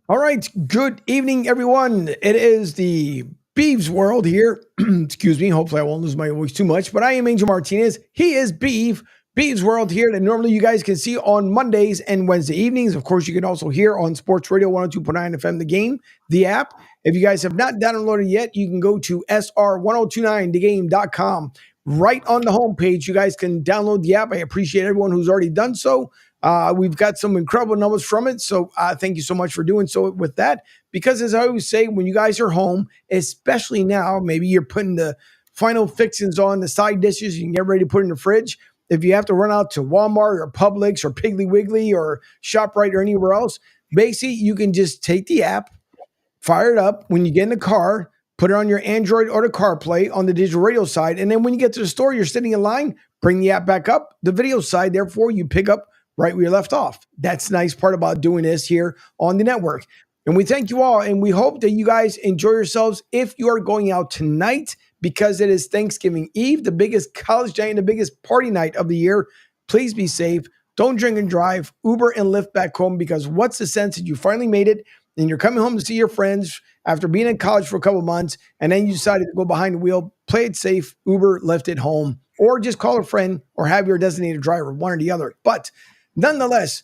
All right. Good evening, everyone. It is the Beav's world here. Excuse me. Hopefully, I won't lose my voice too much. But I am Angel Martinez. He is Beav. Beav's world here that normally you guys can see on Mondays and Wednesday evenings. Of course, you can also hear on Sports Radio 102.9 FM, the game, the app. If you guys have not downloaded yet, you can go to sr1029thegame.com. Right on the homepage, you guys can download the app. I appreciate everyone who's already done so. We've got some incredible numbers from it. So thank you so much for doing so with that. Because as I always say, when you guys are home, especially now, maybe you're putting the final fixings on the side dishes, you can get ready to put in the fridge. If you have to run out to Walmart or Publix or Piggly Wiggly or ShopRite or anywhere else, basically you can just take the app, fire it up when you get in the car, put it on your Android or the CarPlay on the digital radio side. And then when you get to the store, you're sitting in line, bring the app back up, the video side. Therefore, you pick up right where you left off. That's the nice part about doing this here on the network. And we thank you all. And we hope that you guys enjoy yourselves if you are going out tonight because it is Thanksgiving Eve, the biggest college day and the biggest party night of the year. Please be safe. Don't drink and drive. Uber and Lyft back home because what's the sense that you finally made it and you're coming home to see your friends after being in college for a couple of months and then you decided to go behind the wheel, play it safe, Uber, Lyft it home, or just call a friend or have your designated driver, one or the other. But nonetheless,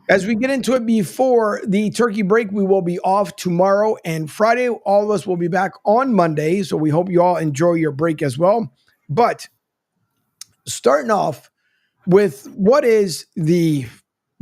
as we get into it before the turkey break, we will be off tomorrow and Friday. All of us will be back on Monday. So we hope you all enjoy your break as well. But starting off with what is the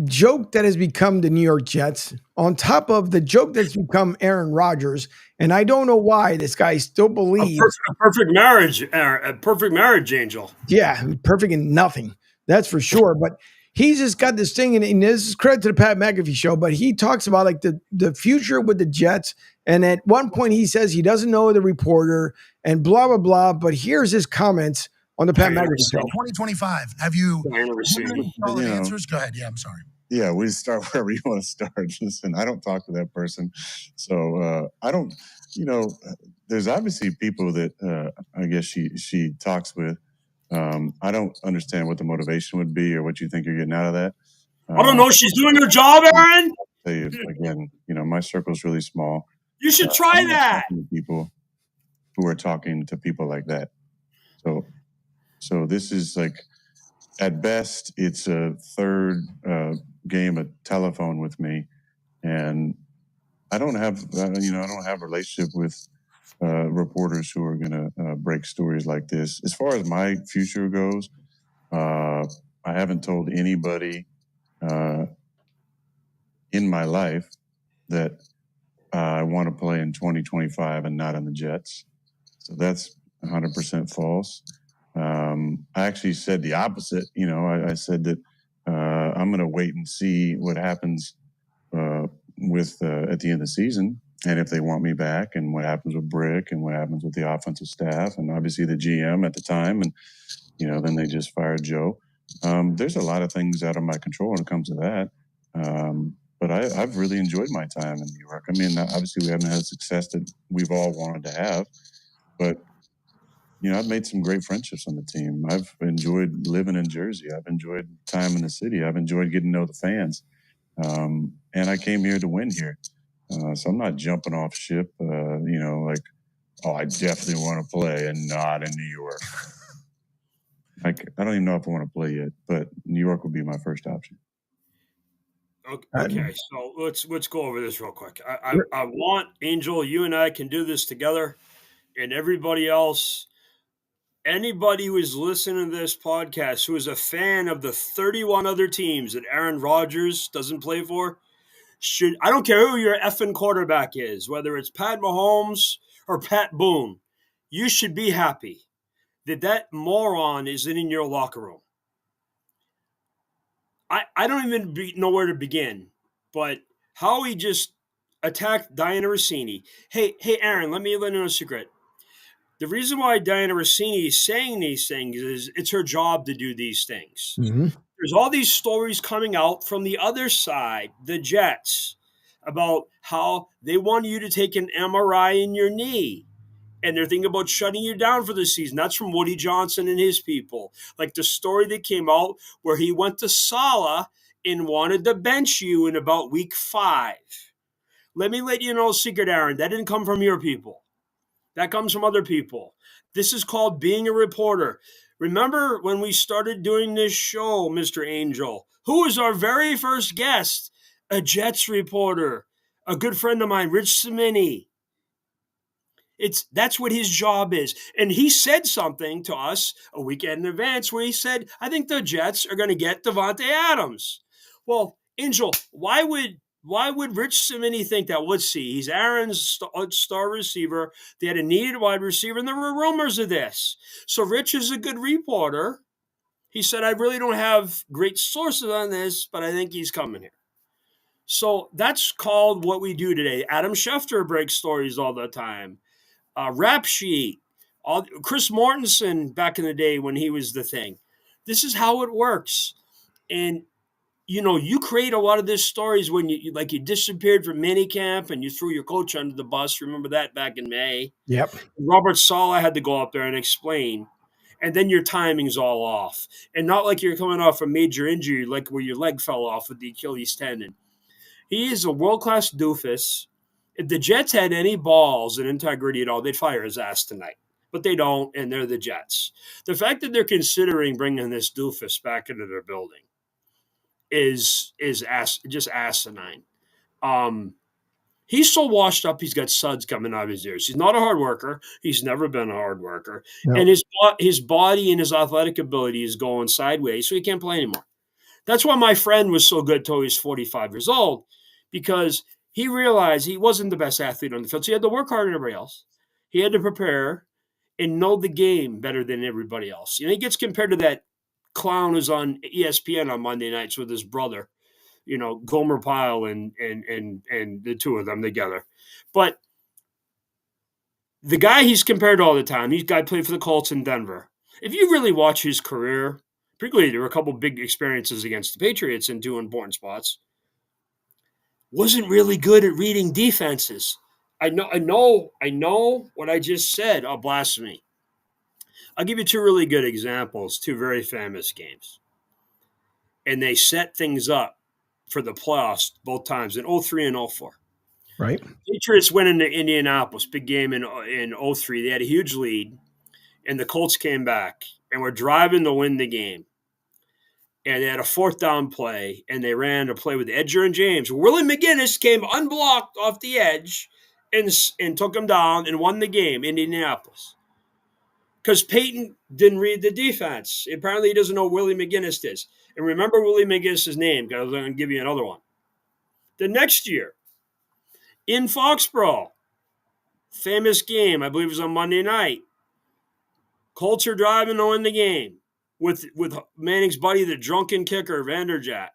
joke that has become the New York Jets on top of the joke that's become Aaron Rodgers. And I don't know why this guy still believes a perfect marriage, Aaron, a perfect marriage, Angel. Yeah, perfect in nothing. That's for sure. But he's just got this thing, and this is credit to the Pat McAfee show, but he talks about like the future with the Jets. And at one point he says he doesn't know the reporter and blah, blah, blah. But here's his comments on the Pat McAfee show. 2025, have you all the answers? Go ahead. Yeah, I'm sorry. Yeah, we start wherever you want to start. Listen, I don't talk to that person. So I don't, there's obviously people that I guess she talks with. I don't understand what the motivation would be or what you think you're getting out of that. I don't know. She's doing her job, Aaron. I'll tell you again, my circle's really small. You should try that. People who are talking to people like that. So this is like, at best, it's a third game of telephone with me, and I don't have, I don't have a relationship with reporters who are going to break stories like this. As far as my future goes, I haven't told anybody in my life that I want to play in 2025 and not on the Jets. So that's 100% false. I actually said the opposite. I said that I'm going to wait and see what happens with at the end of the season, and if they want me back, and what happens with Brick, and what happens with the offensive staff, and obviously the GM at the time, and then they just fired Joe. There's a lot of things out of my control when it comes to that. But I've really enjoyed my time in New York. I mean, obviously we haven't had the success that we've all wanted to have, but I've made some great friendships on the team. I've enjoyed living in Jersey. I've enjoyed time in the city. I've enjoyed getting to know the fans. And I came here to win here. So I'm not jumping off ship, like, oh, I definitely want to play and not in New York. I don't even know if I want to play yet, but New York would be my first option. Okay, so let's go over this real quick. I want, Angel, you and I can do this together, and everybody else. Anybody who is listening to this podcast who is a fan of the 31 other teams that Aaron Rodgers doesn't play for, I don't care who your effing quarterback is, whether it's Pat Mahomes or Pat Boone, you should be happy that moron isn't in your locker room. I don't even know where to begin, but how he just attacked Diana Rossini. Hey, Aaron, let me let you know a secret. The reason why Diana Rossini is saying these things is it's her job to do these things. Mm-hmm. There's all these stories coming out from the other side, the Jets, about how they want you to take an MRI in your knee. And they're thinking about shutting you down for the season. That's from Woody Johnson and his people. Like the story that came out where he went to Saleh and wanted to bench you in about week 5. Let me let you know a secret, Aaron. That didn't come from your people. That comes from other people. This is called being a reporter. Remember when we started doing this show, Mr. Angel? Who was our very first guest? A Jets reporter, a good friend of mine, Rich Cimini. That's what his job is. And he said something to us a weekend in advance where he said, I think the Jets are going to get Davante Adams. Well, Angel, why would Rich Cimini think that? Let's see. He's Aaron's star receiver. They had a needed wide receiver, and there were rumors of this. So Rich is a good reporter. He said, I really don't have great sources on this, but I think he's coming here. So that's called what we do today. Adam Schefter breaks stories all the time. Rap Sheet, Chris Mortensen back in the day when he was the thing. This is how it works. And, you create a lot of these stories when you disappeared from minicamp and you threw your coach under the bus. Remember that back in May? Yep. Robert Saleh had to go up there and explain. And then your timing's all off. And not like you're coming off a major injury, like where your leg fell off with the Achilles tendon. He is a world-class doofus. If the Jets had any balls and integrity at all, they'd fire his ass tonight. But they don't, and they're the Jets. The fact that they're considering bringing this doofus back into their building is just asinine. He's so washed up, he's got suds coming out of his ears. He's not a hard worker. He's never been a hard worker. No. And his body and his athletic ability is going sideways, so he can't play anymore. That's why my friend was so good till he was 45 years old, because he realized he wasn't the best athlete on the field. So he had to work harder than everybody else. He had to prepare and know the game better than everybody else. He gets compared to that clown who's on ESPN on Monday nights with his brother, Gomer Pyle and the two of them together. But the guy he's compared all the time, this guy played for the Colts in Denver. If you really watch his career, particularly there were a couple big experiences against the Patriots in two important spots, wasn't really good at reading defenses. I know what I just said. Oh, blasphemy. I'll give you two really good examples, two very famous games. And they set things up for the playoffs both times in 03 and 04. Right. Patriots went into Indianapolis, big game in 03. They had a huge lead, and the Colts came back and were driving to win the game. And they had a fourth down play, and they ran a play with Edger and James. Willie McGinnis came unblocked off the edge and took him down and won the game in Indianapolis. Because Peyton didn't read the defense. Apparently he doesn't know who Willie McGinnis is. And remember Willie McGinnis' name, because I'm going to give you another one. The next year, in Foxborough, famous game, I believe it was on Monday night. Colts are driving to win the game with Manning's buddy, the drunken kicker, Vanderjagt.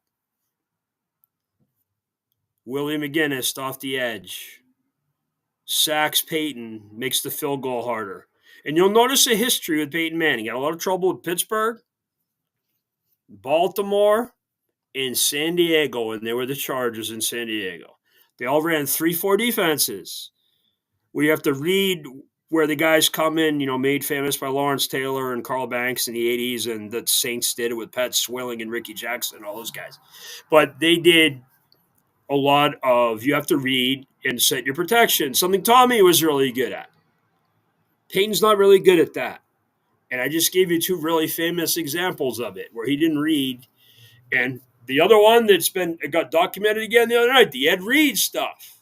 Willie McGinnis off the edge. Sacks Peyton, makes the field goal harder. And you'll notice a history with Peyton Manning. Got a lot of trouble with Pittsburgh, Baltimore, and San Diego, and they were the Chargers in San Diego. They all ran 3-4 defenses. We have to read where the guys come in, made famous by Lawrence Taylor and Carl Banks in the 80s, and the Saints did it with Pat Swilling and Ricky Jackson, all those guys. But they did a lot of, you have to read and set your protection, something Tommy was really good at. Peyton's not really good at that. And I just gave you two really famous examples of it where he didn't read. And the other one it got documented again the other night, the Ed Reed stuff.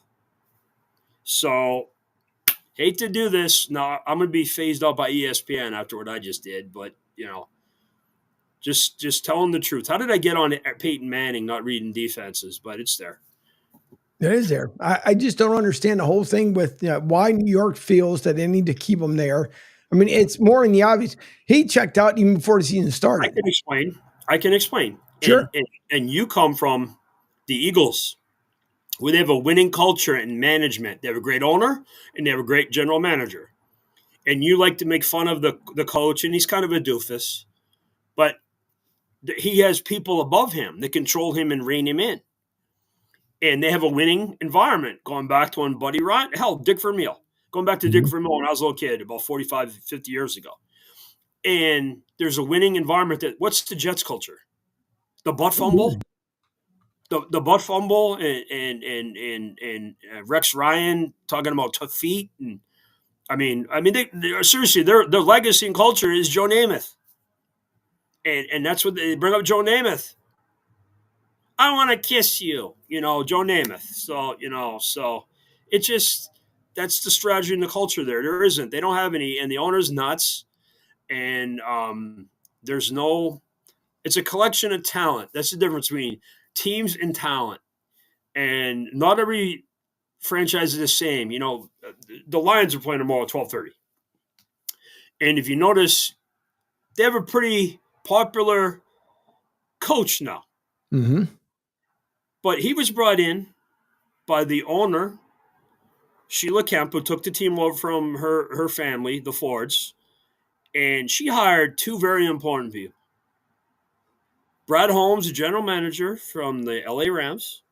So, hate to do this. No, I'm going to be phased out by ESPN after what I just did. But, just telling the truth. How did I get on Peyton Manning not reading defenses? But it's there. It is there. I just don't understand the whole thing with why New York feels that they need to keep him there. I mean, it's more in the obvious. He checked out even before the season started. I can explain. Sure. And you come from the Eagles, where they have a winning culture and management. They have a great owner, and they have a great general manager. And you like to make fun of the coach, and he's kind of a doofus. But he has people above him that control him and rein him in. And they have a winning environment, going back to when Buddy Ryan, Dick Vermeil. Going back to Dick Vermeil when I was a little kid, about 45, 50 years ago. And there's a winning environment what's the Jets culture? The butt fumble? the butt fumble and Rex Ryan talking about tough feet, and I mean, they seriously, their legacy and culture is Joe Namath, and that's what they bring up. Joe Namath. I want to kiss you, Joe Namath. So it just that's the strategy and the culture there. There isn't. They don't have any, and the owner's nuts, and there's no. It's a collection of talent. That's the difference between teams and talent, and not every franchise is the same. The Lions are playing tomorrow at 12:30, and if you notice, they have a pretty popular coach now. Mm-hmm. But he was brought in by the owner, Sheila Kemp, who took the team over from her family, the Fords, and she hired two very important people. Brad Holmes, the general manager from the LA Rams,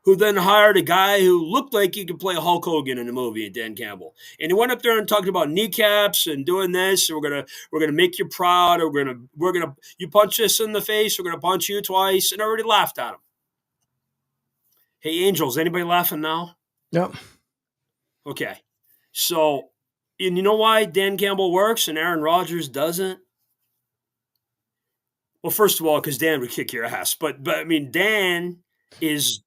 who then hired a guy who looked like he could play Hulk Hogan in the movie, Dan Campbell. And he went up there and talked about kneecaps and doing this, and we're gonna make you proud, or we're gonna you punch us in the face, we're gonna punch you twice, and I already laughed at him. Hey, Angels, anybody laughing now? Yep. Okay. So, and you know why Dan Campbell works and Aaron Rodgers doesn't? Well, first of all, because Dan would kick your ass. But I mean, Dan is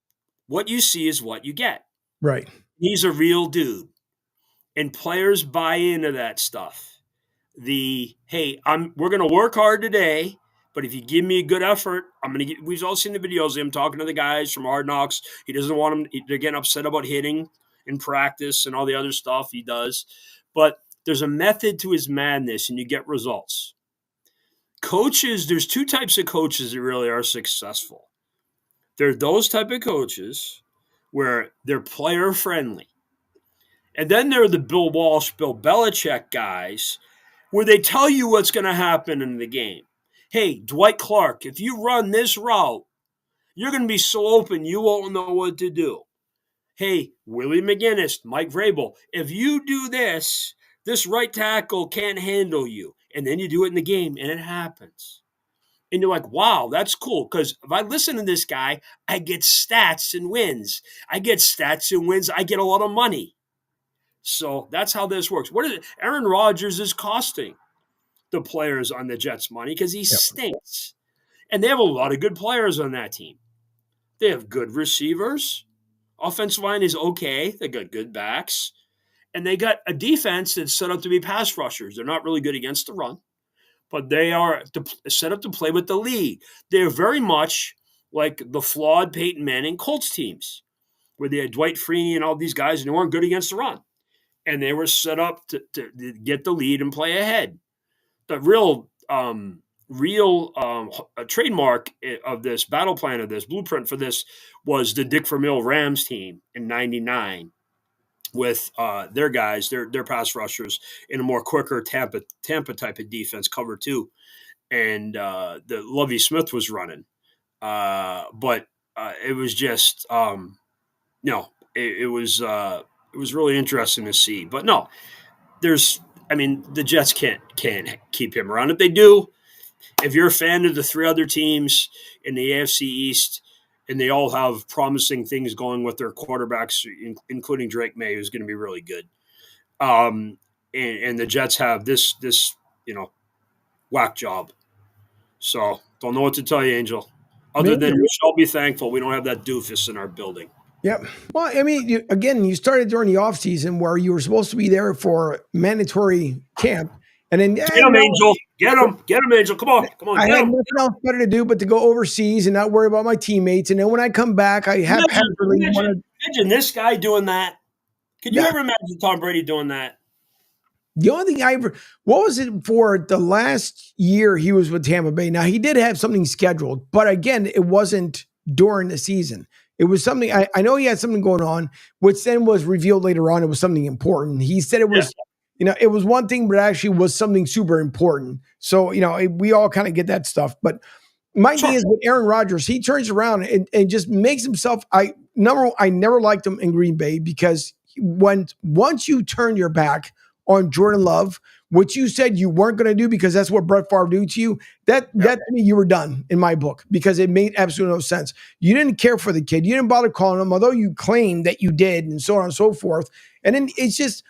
what you see is what you get. Right. He's a real dude. And players buy into that stuff. Hey, we're gonna work hard today, but if you give me a good effort, we've all seen the videos of him talking to the guys from Hard Knocks. He doesn't want them, they're getting upset about hitting in practice and all the other stuff he does. But there's a method to his madness, and you get results. Coaches, there's two types of coaches that really are successful. There are those type of coaches where they're player friendly. And then there are the Bill Walsh, Bill Belichick guys where they tell you what's going to happen in the game. Hey, Dwight Clark, if you run this route, you're going to be so open you won't know what to do. Hey, Willie McGinnis, Mike Vrabel, if you do this, this right tackle can't handle you. And then you do it in the game, and it happens. And you're like, wow, that's cool. Because if I listen to this guy, I get stats and wins. I get a lot of money. So that's how this works. Aaron Rodgers is costing the players on the Jets money because he stinks. And they have a lot of good players on that team. They have good receivers. Offensive line is okay. They got good backs. And they got a defense that's set up to be pass rushers. They're not really good against the run, but they are set up to play with the lead. They're very much like the flawed Peyton Manning Colts teams, where they had Dwight Freeney and all these guys, and they weren't good against the run. And they were set up to get the lead and play ahead. The real trademark of this battle plan, of this blueprint for this, was the Dick Vermeil Rams team in '99 with their guys, their pass rushers, in a more quicker Tampa type of defense, cover two, and the Lovie Smith was running, but it was just it was really interesting to see. But no, the Jets can't keep him around. If they do, if you're a fan of the three other teams in the AFC East, and they all have promising things going with their quarterbacks, including Drake May, who's going to be really good. And the Jets have this whack job. So don't know what to tell you, Angel. Other than we shall be thankful we don't have that doofus in our building. Yep. Well, I mean, you started during the offseason where you were supposed to be there for mandatory camp. And then get him, Angel. Get him, Angel. Come on. I had nothing else better to do but to go overseas and not worry about my teammates. And then when I come back, I haphazardly imagine this guy doing that. Can you ever imagine Tom Brady doing that? The only thing what was it for the last year he was with Tampa Bay? Now, he did have something scheduled, but again, it wasn't during the season. It was something, I know he had something going on, which then was revealed later on. It was something important. He said it was, it was one thing, but it actually was something super important. So, we all kind of get that stuff. But my thing is with Aaron Rodgers, he turns around and just makes himself, I never liked him in Green Bay because once you turn your back on Jordan Love, which you said you weren't going to do because that's what Brett Favre do to you, that to me, you were done in my book because it made absolutely no sense. You didn't care for the kid. You didn't bother calling him, although you claimed that you did and so on and so forth. And then it's just,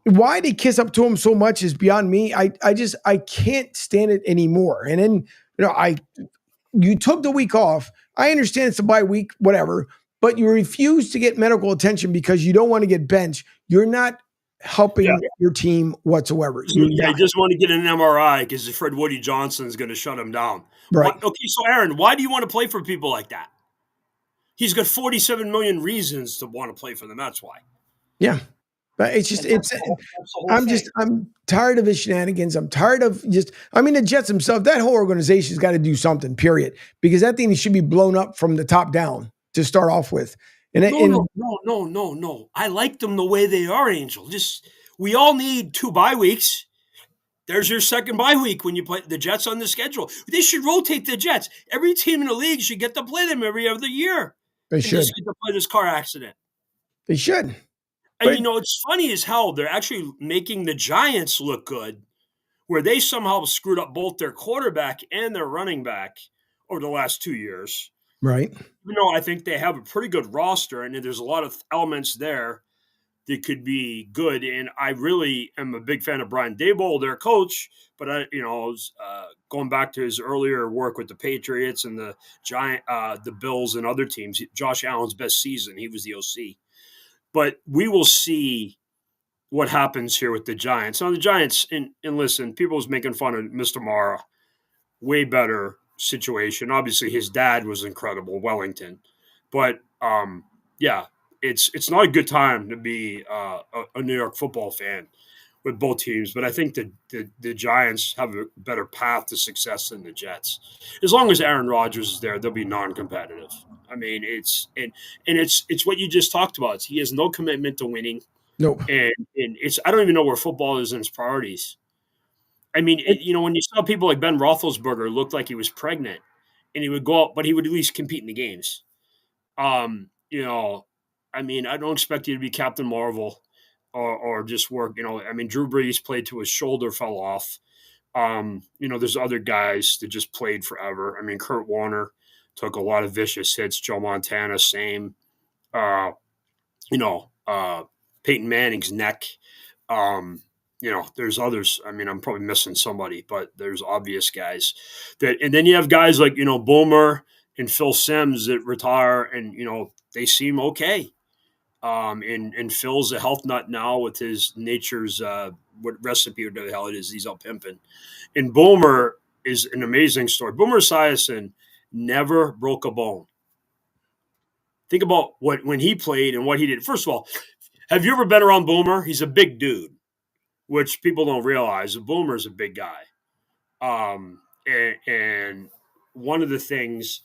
why they kiss up to him so much is beyond me. I can't stand it anymore. And then, you took the week off. I understand it's a bye week, whatever, but you refuse to get medical attention because you don't want to get benched. You're not helping your team whatsoever. I just want to get an MRI because Fred Woody Johnson is going to shut him down. Right. Okay, so Aaron, why do you want to play for people like that? He's got 47 million reasons to want to play for them. That's why. Yeah. But it's just, I'm tired of his shenanigans. I'm tired of the Jets themselves, that whole organization's got to do something, period. Because that thing should be blown up from the top down to start off with. No. I like them the way they are, Angel. We all need 2 bye weeks. There's your second bye week when you play the Jets on the schedule. They should rotate the Jets. Every team in the league should get to play them every other year. They should. Just get to play this car accident. They should. And it's funny as hell. They're actually making the Giants look good, where they somehow screwed up both their quarterback and their running back over the last 2 years. Right. I think they have a pretty good roster, and there's a lot of elements there that could be good. And I really am a big fan of Brian Daboll, their coach. But going back to his earlier work with the Patriots and the Bills and other teams, Josh Allen's best season, he was the OC. But we will see what happens here with the Giants. Now, the Giants, and listen, people was making fun of Mr. Mara. Way better situation. Obviously, his dad was incredible, Wellington. But, it's not a good time to be a New York football fan with both teams. But I think the Giants have a better path to success than the Jets. As long as Aaron Rodgers is there, they'll be non-competitive. I mean, it's what you just talked about. He has no commitment to winning. Nope. And I don't even know where football is in his priorities. I mean, when you saw people like Ben Roethlisberger looked like he was pregnant, and he would go out, but he would at least compete in the games. I don't expect you to be Captain Marvel or just work. Drew Brees played till his shoulder fell off. There's other guys that just played forever. Kurt Warner took a lot of vicious hits. Joe Montana, same. Peyton Manning's neck. There's others. I'm probably missing somebody, but there's obvious guys and then you have guys like, Boomer and Phil Simms that retire and, they seem okay. And Phil's a health nut now with his nature's, what recipe or the hell it is, he's out pimping. And Boomer is an amazing story. Boomer Esiason never broke a bone. Think about when he played and what he did. First of all, have you ever been around Boomer? He's a big dude, which people don't realize. Boomer's a big guy. And one of the things,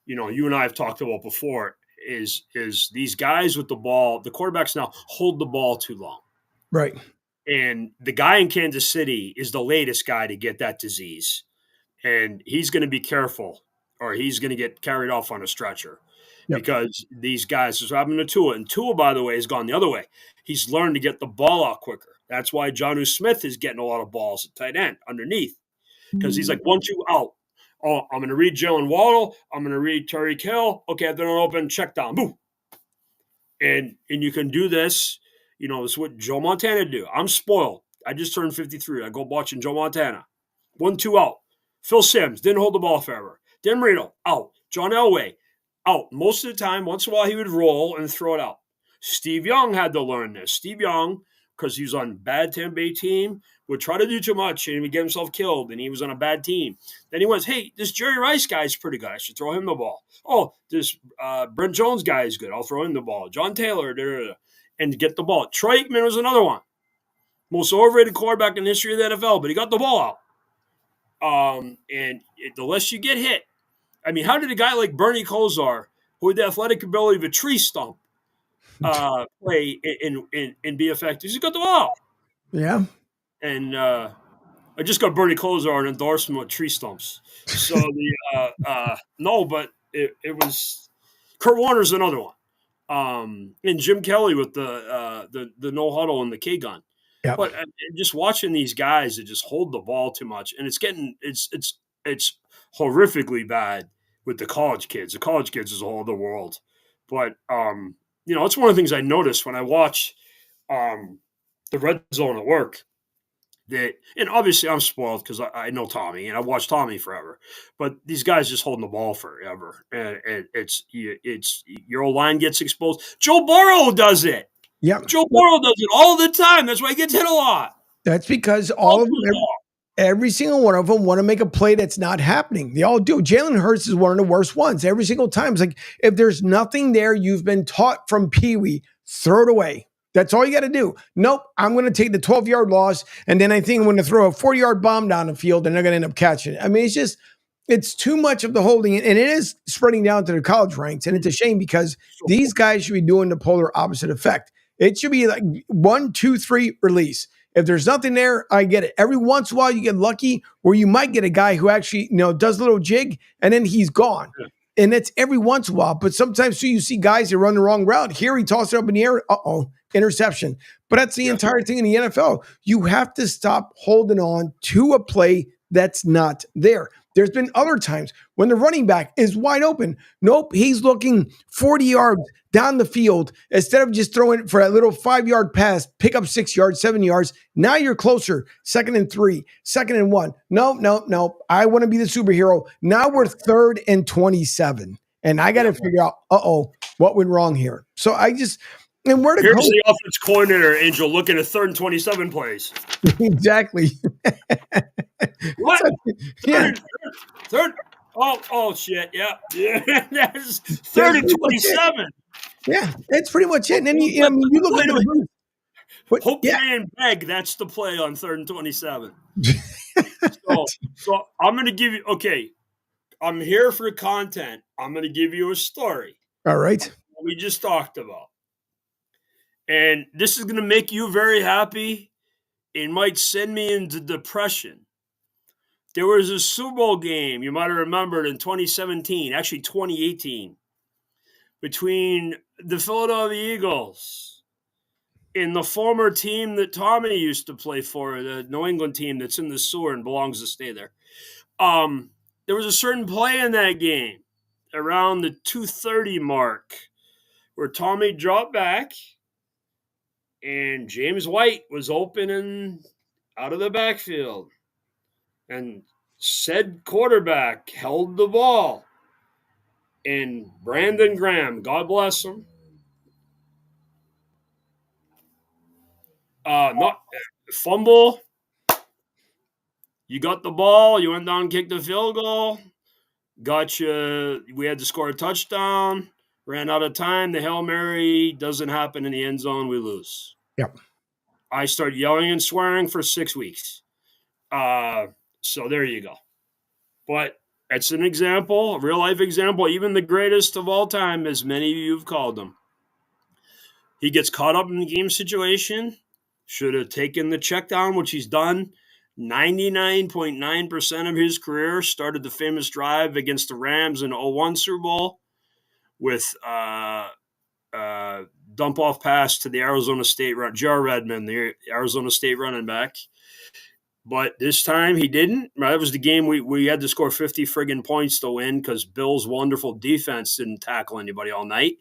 you and I have talked about before is these guys with the ball, the quarterbacks now hold the ball too long. Right. And the guy in Kansas City is the latest guy to get that disease. And he's going to be careful or he's going to get carried off on a stretcher. Yep. Because these guys, this happened to Tua. And Tua, by the way, has gone the other way. He's learned to get the ball out quicker. That's why Jonnu Smith is getting a lot of balls at tight end underneath. Because he's like 1-2 out. Oh, I'm going to read Jalen Waddle. I'm going to read Tyreek Hill. Okay, then I'll open check down. Boom. And you can do this. This is what Joe Montana do. I'm spoiled. I just turned 53. I go watching Joe Montana. 1-2 out. Phil Simms didn't hold the ball forever. Dan Marino out. John Elway out. Most of the time, once in a while, he would roll and throw it out. Steve Young had to learn this. Steve Young, because he was on a bad Tampa Bay team, would try to do too much and he would get himself killed, and he was on a bad team. Then he went, hey, this Jerry Rice guy is pretty good. I should throw him the ball. Oh, this Brent Jones guy is good. I'll throw him the ball. John Taylor, and get the ball. Troy Aikman was another one. Most overrated quarterback in the history of the NFL, but he got the ball out. And the less you get hit, how did a guy like Bernie Kosar, who had the athletic ability of a tree stump, play and be effective? He got the ball. Yeah. And I just got Bernie Kosar an endorsement with tree stumps. So no, but it was Kurt Warner's another one. And Jim Kelly with the no huddle and the K gun. Yep. But just watching these guys that just hold the ball too much, and it's horrifically bad with the college kids. The college kids is a whole other world. But it's one of the things I noticed when I watch the red zone at work. And obviously I'm spoiled because I know Tommy and I watched Tommy forever, but these guys just holding the ball forever, and it's your old line gets exposed. Joe Burrow does it. Yep. Joe Burrow does it all the time. That's why he gets hit a lot. That's because all of them, every single one of them want to make a play that's not happening. They all do. Jalen Hurts is one of the worst ones. Every single time, it's like if there's nothing there, you've been taught from Pee Wee, throw it away. That's all you got to do. Nope, I'm going to take the 12-yard loss, and then I think I'm going to throw a 40-yard bomb down the field, and they're going to end up catching it. I mean, it's too much of the holding, and it is spreading down to the college ranks, and it's a shame because these guys should be doing the polar opposite effect. It should be like 1, 2, 3, release. If there's nothing there, I get it. Every once in a while, you get lucky where you might get a guy who actually, does a little jig, and then he's gone. Yeah. And it's every once in a while. But sometimes too, you see guys that run the wrong route. Here he tosses it up in the air. Interception. But that's the entire thing in the NFL. You have to stop holding on to a play that's not there. There's been other times when the running back is wide open. Nope, he's looking 40 yards down the field instead of just throwing it for a little 5-yard pass, pick up 6 yards, 7 yards. Now you're closer, 2nd and 3, 2nd and 1. No. I want to be the superhero. Now we're 3rd and 27. And I got to figure out, what went wrong here? So here's the offense coordinator, Angel, looking at 3rd and 27 plays. Exactly. What? Third. Oh shit. Yeah. That's 3rd and 27. Yeah, that's pretty much it. And then you look at the Hope and beg. That's the play on 3rd and 27. So I'm going to give you. Okay, I'm here for content. I'm going to give you a story. All right. We just talked about, and this is going to make you very happy. It might send me into depression. There was a Super Bowl game, you might have remembered, in 2017, actually 2018, between the Philadelphia Eagles and the former team that Tommy used to play for, the New England team that's in the sewer and belongs to stay there. There was a certain play in that game around the 2:30 mark where Tommy dropped back and James White was open and out of the backfield. And said quarterback held the ball. And Brandon Graham, God bless him, not fumble. You got the ball. You went down and kicked the field goal. We had to score a touchdown. Ran out of time. The Hail Mary doesn't happen in the end zone. We lose. Yep. I started yelling and swearing for 6 weeks. So there you go. But it's an example, a real-life example, even the greatest of all time, as many of you have called him. He gets caught up in the game situation, should have taken the check down, which he's done. 99.9% of his career, started the famous drive against the Rams in 2001 Super Bowl with dump-off pass to the Arizona State, Jar Redmond, the Arizona State running back. But this time he didn't. That was the game we had to score 50 friggin' points to win because Bill's wonderful defense didn't tackle anybody all night.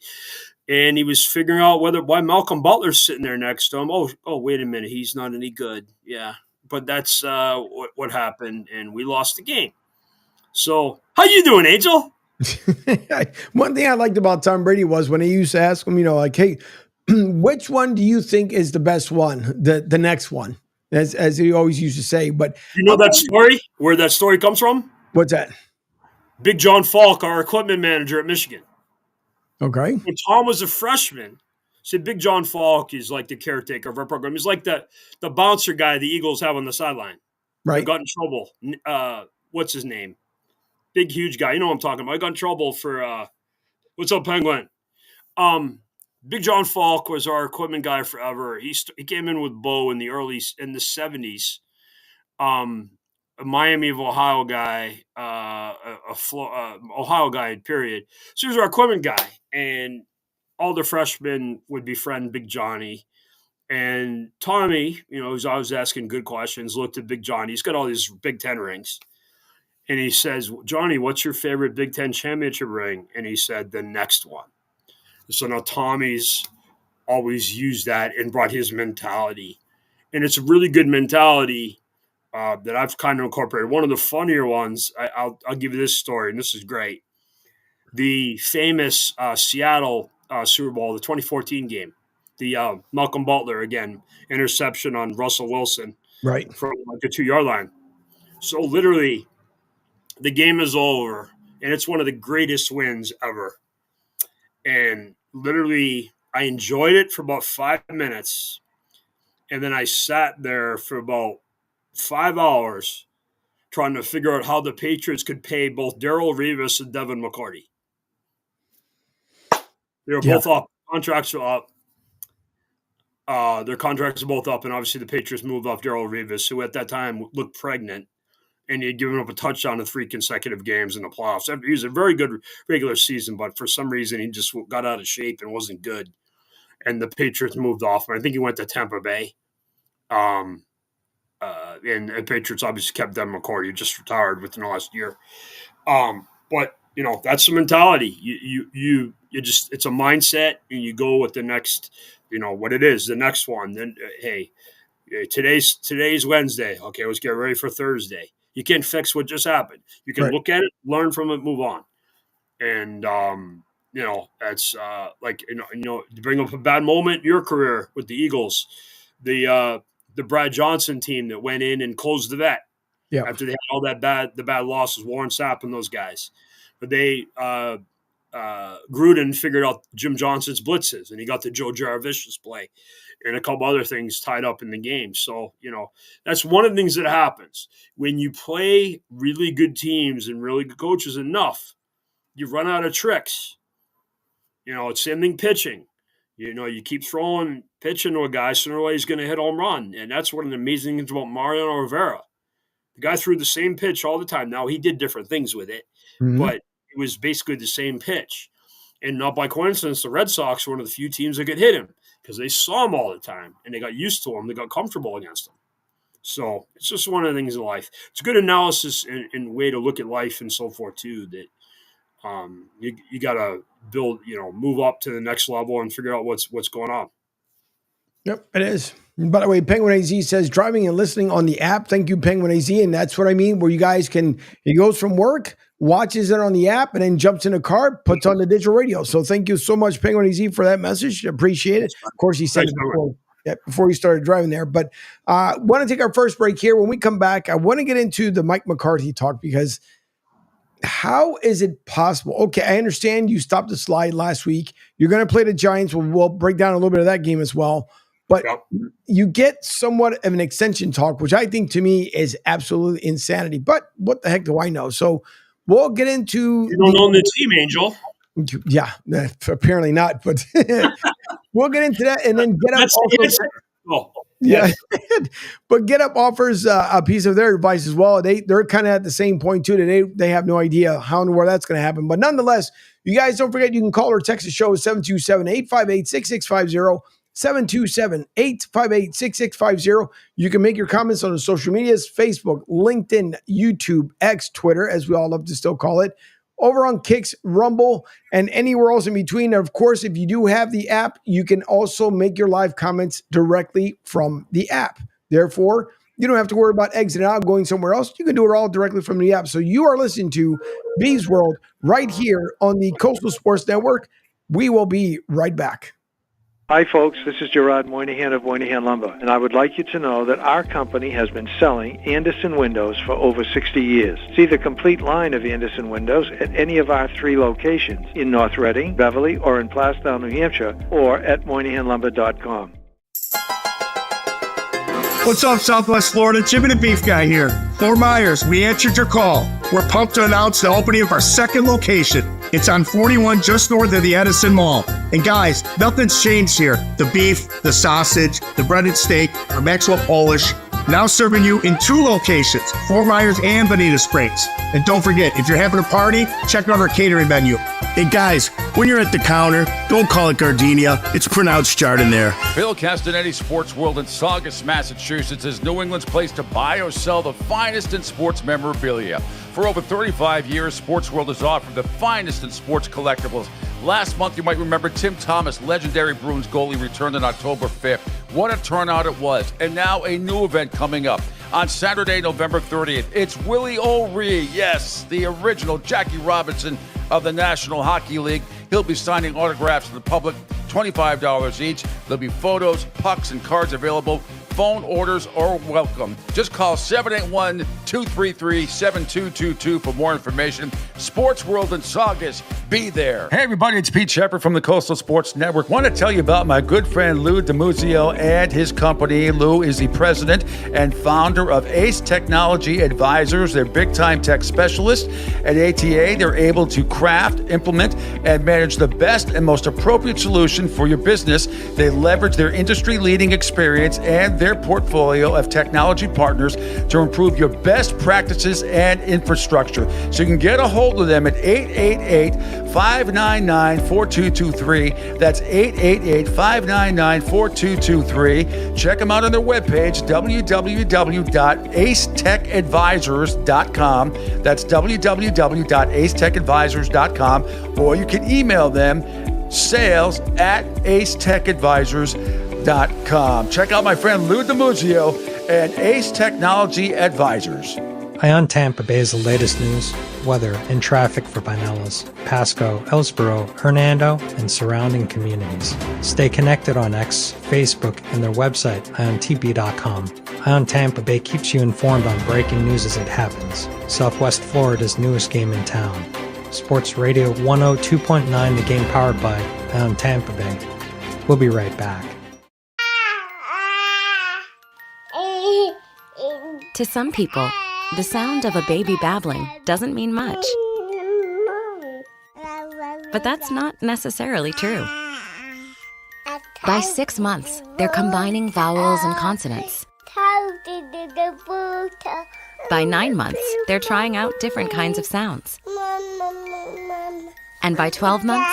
And he was figuring out why Malcolm Butler's sitting there next to him. Oh, wait a minute. He's not any good. Yeah. But that's what happened, and we lost the game. So how you doing, Angel? One thing I liked about Tom Brady was when he used to ask him, hey, which one do you think is the best one, the next one? As he always used to say, but you know that story, where that story comes from? What's that? Big John Falk, our equipment manager at Michigan. Okay. When Tom was a freshman, said Big John Falk is like the caretaker of our program. He's like the bouncer guy the Eagles have on the sideline. Right. I got in trouble. What's his name? Big, huge guy. You know what I'm talking about. I got in trouble for what's up, Penguin? Big John Falk was our equipment guy forever. He came in with Bo in the 70s. A Miami of Ohio guy, Ohio guy, period. So he was our equipment guy, and all the freshmen would befriend Big Johnny. And Tommy, who's always asking good questions, looked at Big John. He's got all these Big Ten rings. And he says, Johnny, what's your favorite Big Ten championship ring? And he said, the next one. So now Tommy's always used that and brought his mentality. And it's a really good mentality that I've kind of incorporated. One of the funnier ones, I'll give you this story, and this is great. The famous Seattle Super Bowl, the 2014 game, the Malcolm Butler, again, interception on Russell Wilson from like the 2-yard line. So literally, the game is over, and it's one of the greatest wins ever. And literally, I enjoyed it for about 5 minutes, and then I sat there for about 5 hours trying to figure out how the Patriots could pay both Darrelle Revis and Devin McCourty. They were both up. Contracts are up. Their contracts are both up, and obviously the Patriots moved off Darrelle Revis, who at that time looked pregnant, and he had given up a touchdown in 3 consecutive games in the playoffs. He was a very good regular season, but for some reason he just got out of shape and wasn't good. And the Patriots moved off him. I think he went to Tampa Bay. And the Patriots obviously kept Devin McCourty, just retired within the last year. But that's the mentality. You just, it's a mindset, and you go with the next, what it is, the next one. Then hey, today's Wednesday. Okay, let's get ready for Thursday. You can't fix what just happened. You can look at it, learn from it, move on. And that's to bring up a bad moment in your career with the Eagles, the Brad Johnson team that went in and closed the vet after they had all the bad losses, Warren Sapp and those guys. But they Gruden figured out Jim Johnson's blitzes, and he got the Joe Jaravicious play and a couple other things tied up in the game. So, that's one of the things that happens. When you play really good teams and really good coaches enough, you run out of tricks. It's same thing pitching. You keep pitching to a guy, sooner or later he's going to hit a home run. And that's one of the amazing things about Mariano Rivera. The guy threw the same pitch all the time. Now, he did different things with it, but it was basically the same pitch. And not by coincidence, the Red Sox were one of the few teams that could hit him because they saw him all the time, and they got used to him. They got comfortable against him. So it's just one of the things in life. It's a good analysis and way to look at life and so forth, too, that you got to build, move up to the next level and figure out what's going on. Yep, it is. And by the way, Penguin AZ says driving and listening on the app. Thank you, Penguin AZ. And that's what I mean, where you guys he goes from work, watches it on the app, and then jumps in a car, puts on the digital radio. So thank you so much, Penguin AZ, for that message. Appreciate it. Of course, he said it before he started driving there. But I want to take our first break here. When we come back, I want to get into the Mike McCarthy talk, because how is it possible? Okay, I understand you stopped the slide last week. You're going to play the Giants. We'll break down a little bit of that game as well. But you get somewhat of an extension talk, which I think to me is absolutely insanity. But what the heck do I know? So we'll get into. You don't own the team, Angel. Yeah, apparently not. But we'll get into that, and then Get Up. Yeah, but Get Up offers a piece of their advice as well. They're kind of at the same point too. That they have no idea how and where that's going to happen. But nonetheless, you guys don't forget you can call or text the show at 727-858-6650. 727-858-6650. You can make your comments on the social medias, Facebook, LinkedIn, YouTube, X, Twitter, as we all love to still call it, over on Kicks, Rumble, and anywhere else in between. And of course, if you do have the app, you can also make your live comments directly from the app. Therefore, you don't have to worry about exiting out, going somewhere else. You can do it all directly from the app. So you are listening to Beav's World right here on the Coastal Sports Network. We will be right back. Hi, folks. This is Gerard Moynihan of Moynihan Lumber, and I would like you to know that our company has been selling Anderson windows for over 60 years. See the complete line of Anderson windows at any of our 3 locations in North Reading, Beverly, or in Plastown, New Hampshire, or at MoynihanLumber.com. What's up, Southwest Florida? Jim and the Beef Guy here. Fort Myers, we answered your call. We're pumped to announce the opening of our second location. It's on 41 just north of the Edison Mall. And guys, nothing's changed here. The beef, the sausage, the breaded steak, our Maxwell Polish. Now serving you in 2 locations, Fort Myers and Bonita Springs. And don't forget, if you're having a party, check out our catering menu. Hey guys, when you're at the counter, don't call it gardenia. It's pronounced Chardonnay. Bill Castanetti Sports World in Saugus, Massachusetts is New England's place to buy or sell the finest in sports memorabilia. For over 35 years, Sports World has offered the finest in sports collectibles. Last month, you might remember Tim Thomas, legendary Bruins goalie, returned on October 5th. What a turnout it was. And now a new event coming up. On Saturday, November 30th, it's Willie O'Ree, yes, the original Jackie Robinson of the National Hockey League. He'll be signing autographs to the public, $25 each. There'll be photos, pucks, and cards available. Phone orders are welcome. Just call 781-233-7222 for more information. Sports World in Saugus. Be there. Hey, everybody, it's Pete Shepard from the Coastal Sports Network. Want to tell you about my good friend Lou DiMuzio and his company. Lou is the president and founder of Ace Technology Advisors. They're big-time tech specialists. At ATA, they're able to craft, implement, and manage the best and most appropriate solution for your business. They leverage their industry-leading experience and their portfolio of technology partners to improve your best practices and infrastructure. So you can get a hold of them at 888-599-4223. That's 888-599-4223. Check them out on their webpage, www.acetechadvisors.com. That's www.acetechadvisors.com. Or you can email them sales@acetechadvisors.com. Check out my friend Lou DiMuzio and Ace Technology Advisors. Eye on Tampa Bay is the latest news, weather, and traffic for Pinellas, Pasco, Ellsboro, Hernando, and surrounding communities. Stay connected on X, Facebook, and their website, iontp.com. Eye on Tampa Bay keeps you informed on breaking news as it happens. Southwest Florida's newest game in town. Sports Radio 102.9, the game powered by Eye on Tampa Bay. We'll be right back. To some people, the sound of a baby babbling doesn't mean much. But that's not necessarily true. By 6 months, they're combining vowels and consonants. By 9 months, they're trying out different kinds of sounds. And by 12 months,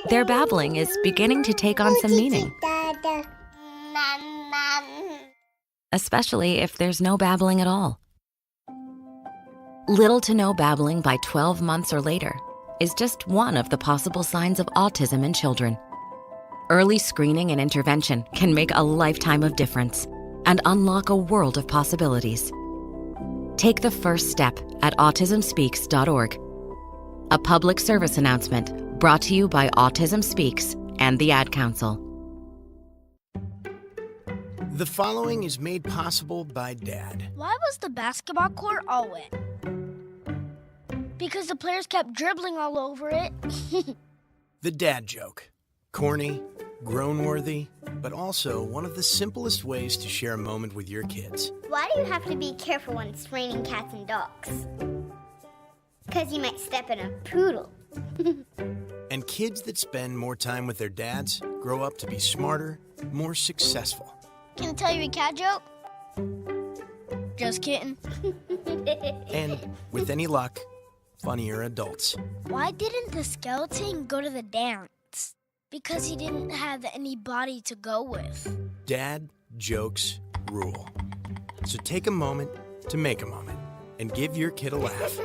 their babbling is beginning to take on some meaning. Especially if there's no babbling at all. Little to no babbling by 12 months or later is just one of the possible signs of autism in children. Early screening and intervention can make a lifetime of difference and unlock a world of possibilities. Take the first step at autismspeaks.org. A public service announcement brought to you by Autism Speaks and the Ad Council. The following is made possible by Dad. Why was the basketball court all wet? Because the players kept dribbling all over it. The dad joke. Corny, grown-worthy, but also one of the simplest ways to share a moment with your kids. Why do you have to be careful when it's raining cats and dogs? Because you might step in a poodle. And kids that spend more time with their dads grow up to be smarter, more successful. Can I tell you a cat joke? Just kidding. And, with any luck, funnier adults. Why didn't the skeleton go to the dance? Because he didn't have anybody to go with. Dad jokes rule. So take a moment to make a moment and give your kid a laugh.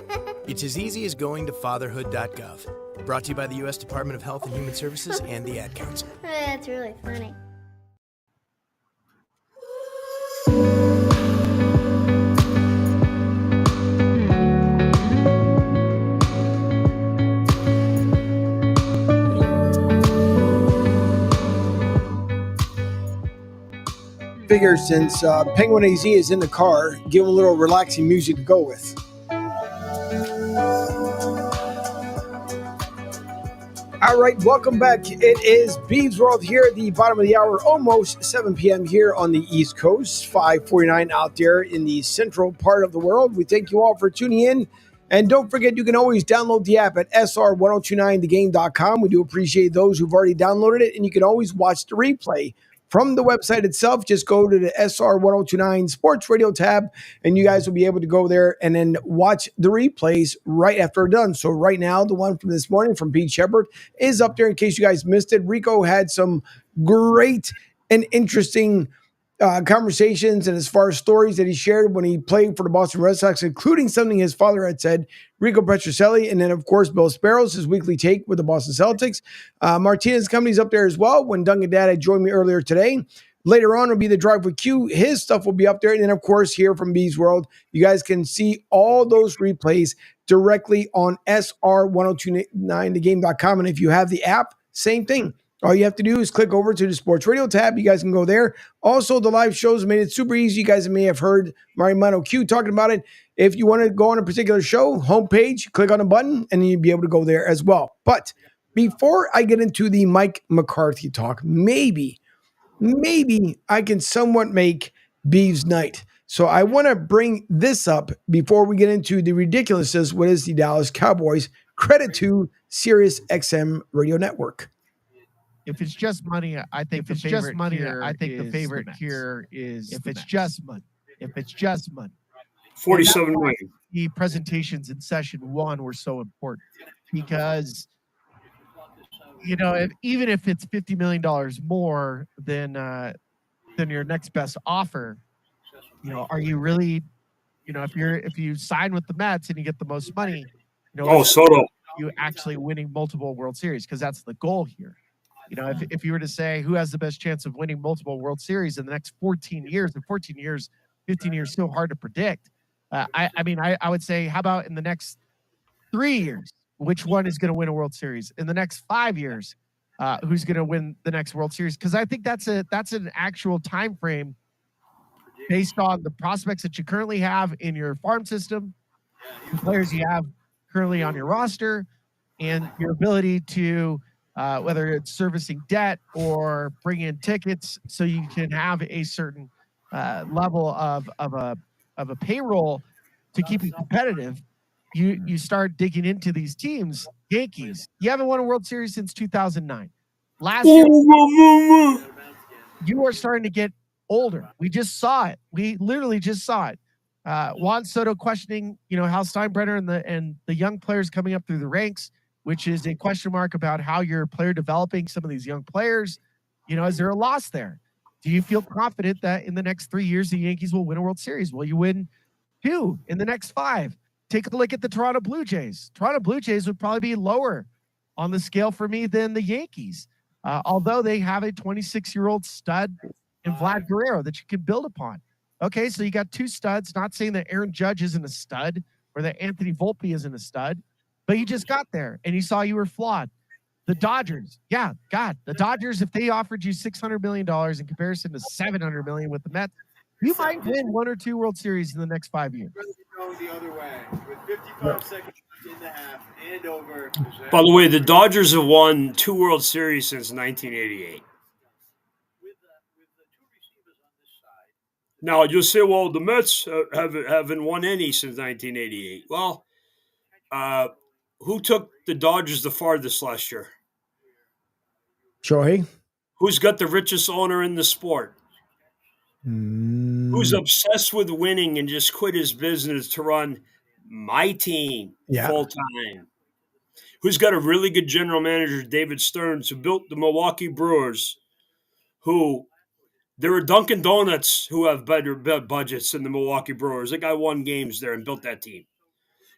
It's as easy as going to fatherhood.gov. Brought to you by the U.S. Department of Health and Human Services and the Ad Council. That's really funny. Figure since Penguin AZ is in the car, give him a little relaxing music to go with. All right, welcome back. It is Beav's World here at the bottom of the hour, almost 7 p.m. here on the East Coast, 5:49 out there in the central part of the world. We thank you all for tuning in. And don't forget, you can always download the app at sr1029thegame.com. We do appreciate those who've already downloaded it, and you can always watch the replay from the website itself. Just go to the SR 1029 Sports Radio tab, and you guys will be able to go there and then watch the replays right after they're done. So right now, the one from this morning from Pete Shepard is up there in case you guys missed it. Rico had some great and interesting conversations and as far as stories that he shared when he played for the Boston Red Sox, including something his father had said, Rico Petrocelli, and then, of course, Bill Sparrows, his weekly take with the Boston Celtics. Martinez Company's up there as well. When Duncan Dad had joined me earlier today, later on will be the Drive with Q. His stuff will be up there. And then, of course, here from Beav's World, you guys can see all those replays directly on SR1029thegame.com. And if you have the app, same thing. All you have to do is click over to the Sports Radio tab. You guys can go there. Also, the live shows made it super easy. You guys may have heard Mario Mano Q talking about it. If you want to go on a particular show, homepage, click on the button, and you'll be able to go there as well. But before I get into the Mike McCarthy talk, maybe I can somewhat make Beav's night. So I want to bring this up before we get into the ridiculousness, what is the Dallas Cowboys. Credit to Sirius XM Radio Network. If it's just money, I think the favorite here is if it's just money. 47 million. The presentations in session 1 were so important because, even if it's $50 million more than your next best offer, are you really, if you sign with the Mets and you get the most money, Soto, you actually winning multiple World Series, because that's the goal here. If you were to say who has the best chance of winning multiple World Series in the next 14 years, and 15 years is so hard to predict. I would say, how about in the next 3 years, which one is going to win a World Series? In the next 5 years, who's going to win the next World Series? Because I think that's an actual time frame based on the prospects that you currently have in your farm system, the players you have currently on your roster, and your ability to whether it's servicing debt or bringing in tickets, so you can have a certain level of a payroll to keep you competitive. You start digging into these teams. Yankees, you haven't won a World Series since 2009. Last year, you are starting to get older. We just saw it. We literally just saw it. Juan Soto questioning, Hal Steinbrenner and the young players coming up through the ranks, which is a question mark about how you're player developing some of these young players. Is there a loss there? Do you feel confident that in the next 3 years, the Yankees will win a World Series? Will you win 2 in the next 5? Take a look at the Toronto Blue Jays. Toronto Blue Jays would probably be lower on the scale for me than the Yankees, although they have a 26-year-old stud in Vlad Guerrero that you can build upon. Okay, so you got 2 studs, not saying that Aaron Judge isn't a stud or that Anthony Volpe isn't a stud, but you just got there and you saw you were flawed. The Dodgers, the Dodgers, if they offered you $600 million in comparison to $700 million with the Mets, you might win 1 or 2 World Series in the next 5 years. The other way with 55 seconds in the half and over. By the way, the Dodgers have won 2 World Series since 1988. Now, you'll say, well, the Mets haven't won any since 1988. Well, who took the Dodgers the farthest last year? Shohei. Who's got the richest owner in the sport? Who's obsessed with winning and just quit his business to run my team full time? Who's got a really good general manager, David Stearns, who built the Milwaukee Brewers, who there are Dunkin' Donuts who have better budgets than the Milwaukee Brewers. That guy won games there and built that team.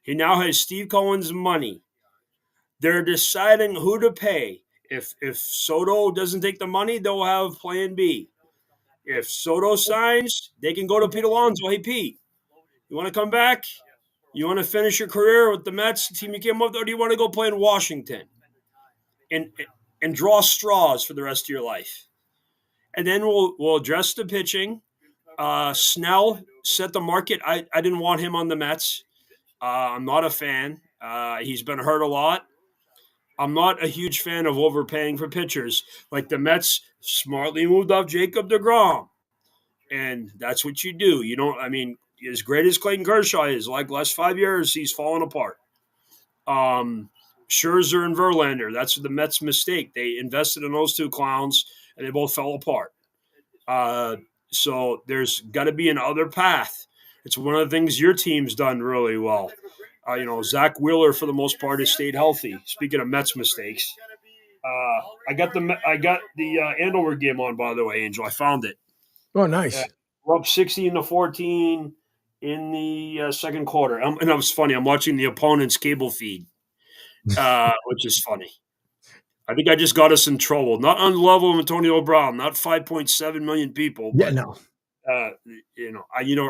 He now has Steve Cohen's money. They're deciding who to pay. If Soto doesn't take the money, they'll have plan B. If Soto signs, they can go to Pete Alonso. Hey, Pete, you want to come back? You want to finish your career with the Mets, the team you came up with, or do you want to go play in Washington and draw straws for the rest of your life? And then we'll address the pitching. Snell set the market. I didn't want him on the Mets. I'm not a fan. He's been hurt a lot. I'm not a huge fan of overpaying for pitchers. Like the Mets smartly moved off Jacob deGrom. And that's what you do. As great as Clayton Kershaw is, like last 5 years, he's fallen apart. Scherzer and Verlander, that's the Mets' mistake. They invested in those 2 clowns, and they both fell apart. So there's got to be another path. It's one of the things your team's done really well. Zach Wheeler, for the most part, has stayed healthy. Speaking of Mets mistakes, I got the Andover game on, by the way, Angel. I found it. Oh, nice. We're up 16-14 in the second quarter. And it was funny. I'm watching the opponent's cable feed, which is funny. I think I just got us in trouble. Not on the level of Antonio Brown, not 5.7 million people. Yeah, but, no.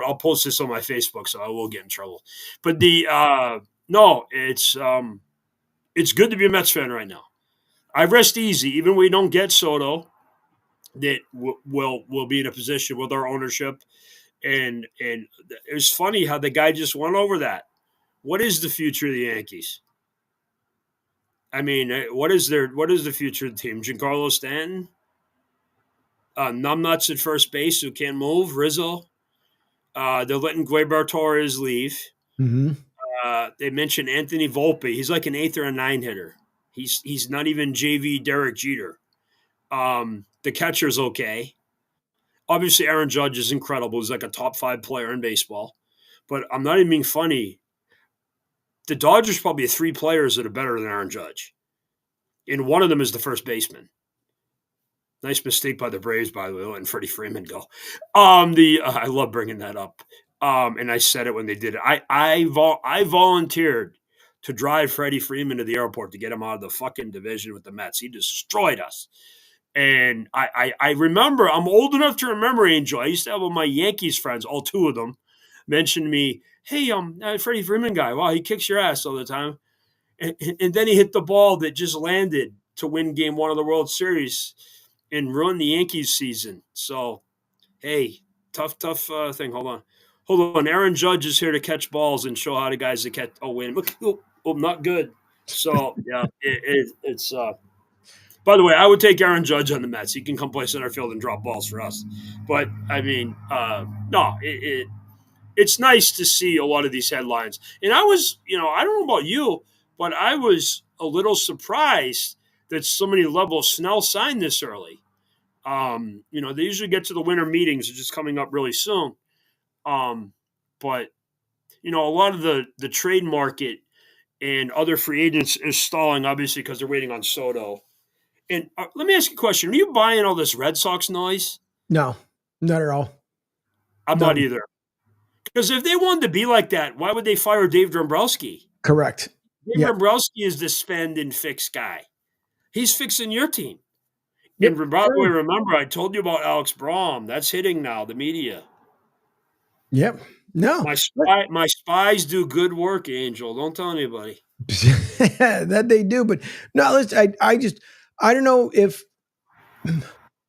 I'll post this on my Facebook, so I will get in trouble. But it's good to be a Mets fan right now. I rest easy, even when we don't get Soto, that we'll be in a position with our ownership. And it was funny how the guy just went over that. What is the future of the Yankees? I mean, what is the future of the team? Giancarlo Stanton? Numbnuts at first base who can't move. Rizzo. They're letting Gleyber Torres leave. Mm-hmm. They mentioned Anthony Volpe. He's like an 8th or a 9 hitter. He's not even JV Derek Jeter. The catcher's okay. Obviously, Aaron Judge is incredible. He's like a top 5 player in baseball. But I'm not even being funny. The Dodgers probably have 3 players that are better than Aaron Judge. And one of them is the first baseman. Nice mistake by the Braves, by the way, letting Freddie Freeman go. I love bringing that up. And I said it when they did it. I volunteered to drive Freddie Freeman to the airport to get him out of the fucking division with the Mets. He destroyed us. And I remember, I'm old enough to remember, Angel. I used to have all my Yankees friends, all 2 of them, mention me, hey, Freddie Freeman guy, wow, he kicks your ass all the time. And then he hit the ball that just landed to win game 1 of the World Series and ruin the Yankees season. So, hey, tough thing. Hold on. Aaron Judge is here to catch balls and show how the guys that catch. Oh, wait. Oh, not good. So, yeah, it's by the way, I would take Aaron Judge on the Mets. He can come play center field and drop balls for us. But, I mean, it's nice to see a lot of these headlines. And I was, I don't know about you, but I was a little surprised that somebody level Snell signed this early. They usually get to the winter meetings, which is coming up really soon. But, a lot of the trade market and other free agents is stalling, obviously, because they're waiting on Soto. And let me ask you a question. Are you buying all this Red Sox noise? No, not at all. I'm not either. Because if they wanted to be like that, why would they fire Dave Dombrowski? Correct. Dave Dombrowski is the spend and fix guy. He's fixing your team. And by the way, remember, I told you about Alex Braum. That's hitting now, the media. Yep. No. My spies do good work, Angel. Don't tell anybody. That they do. But no, listen, I don't know if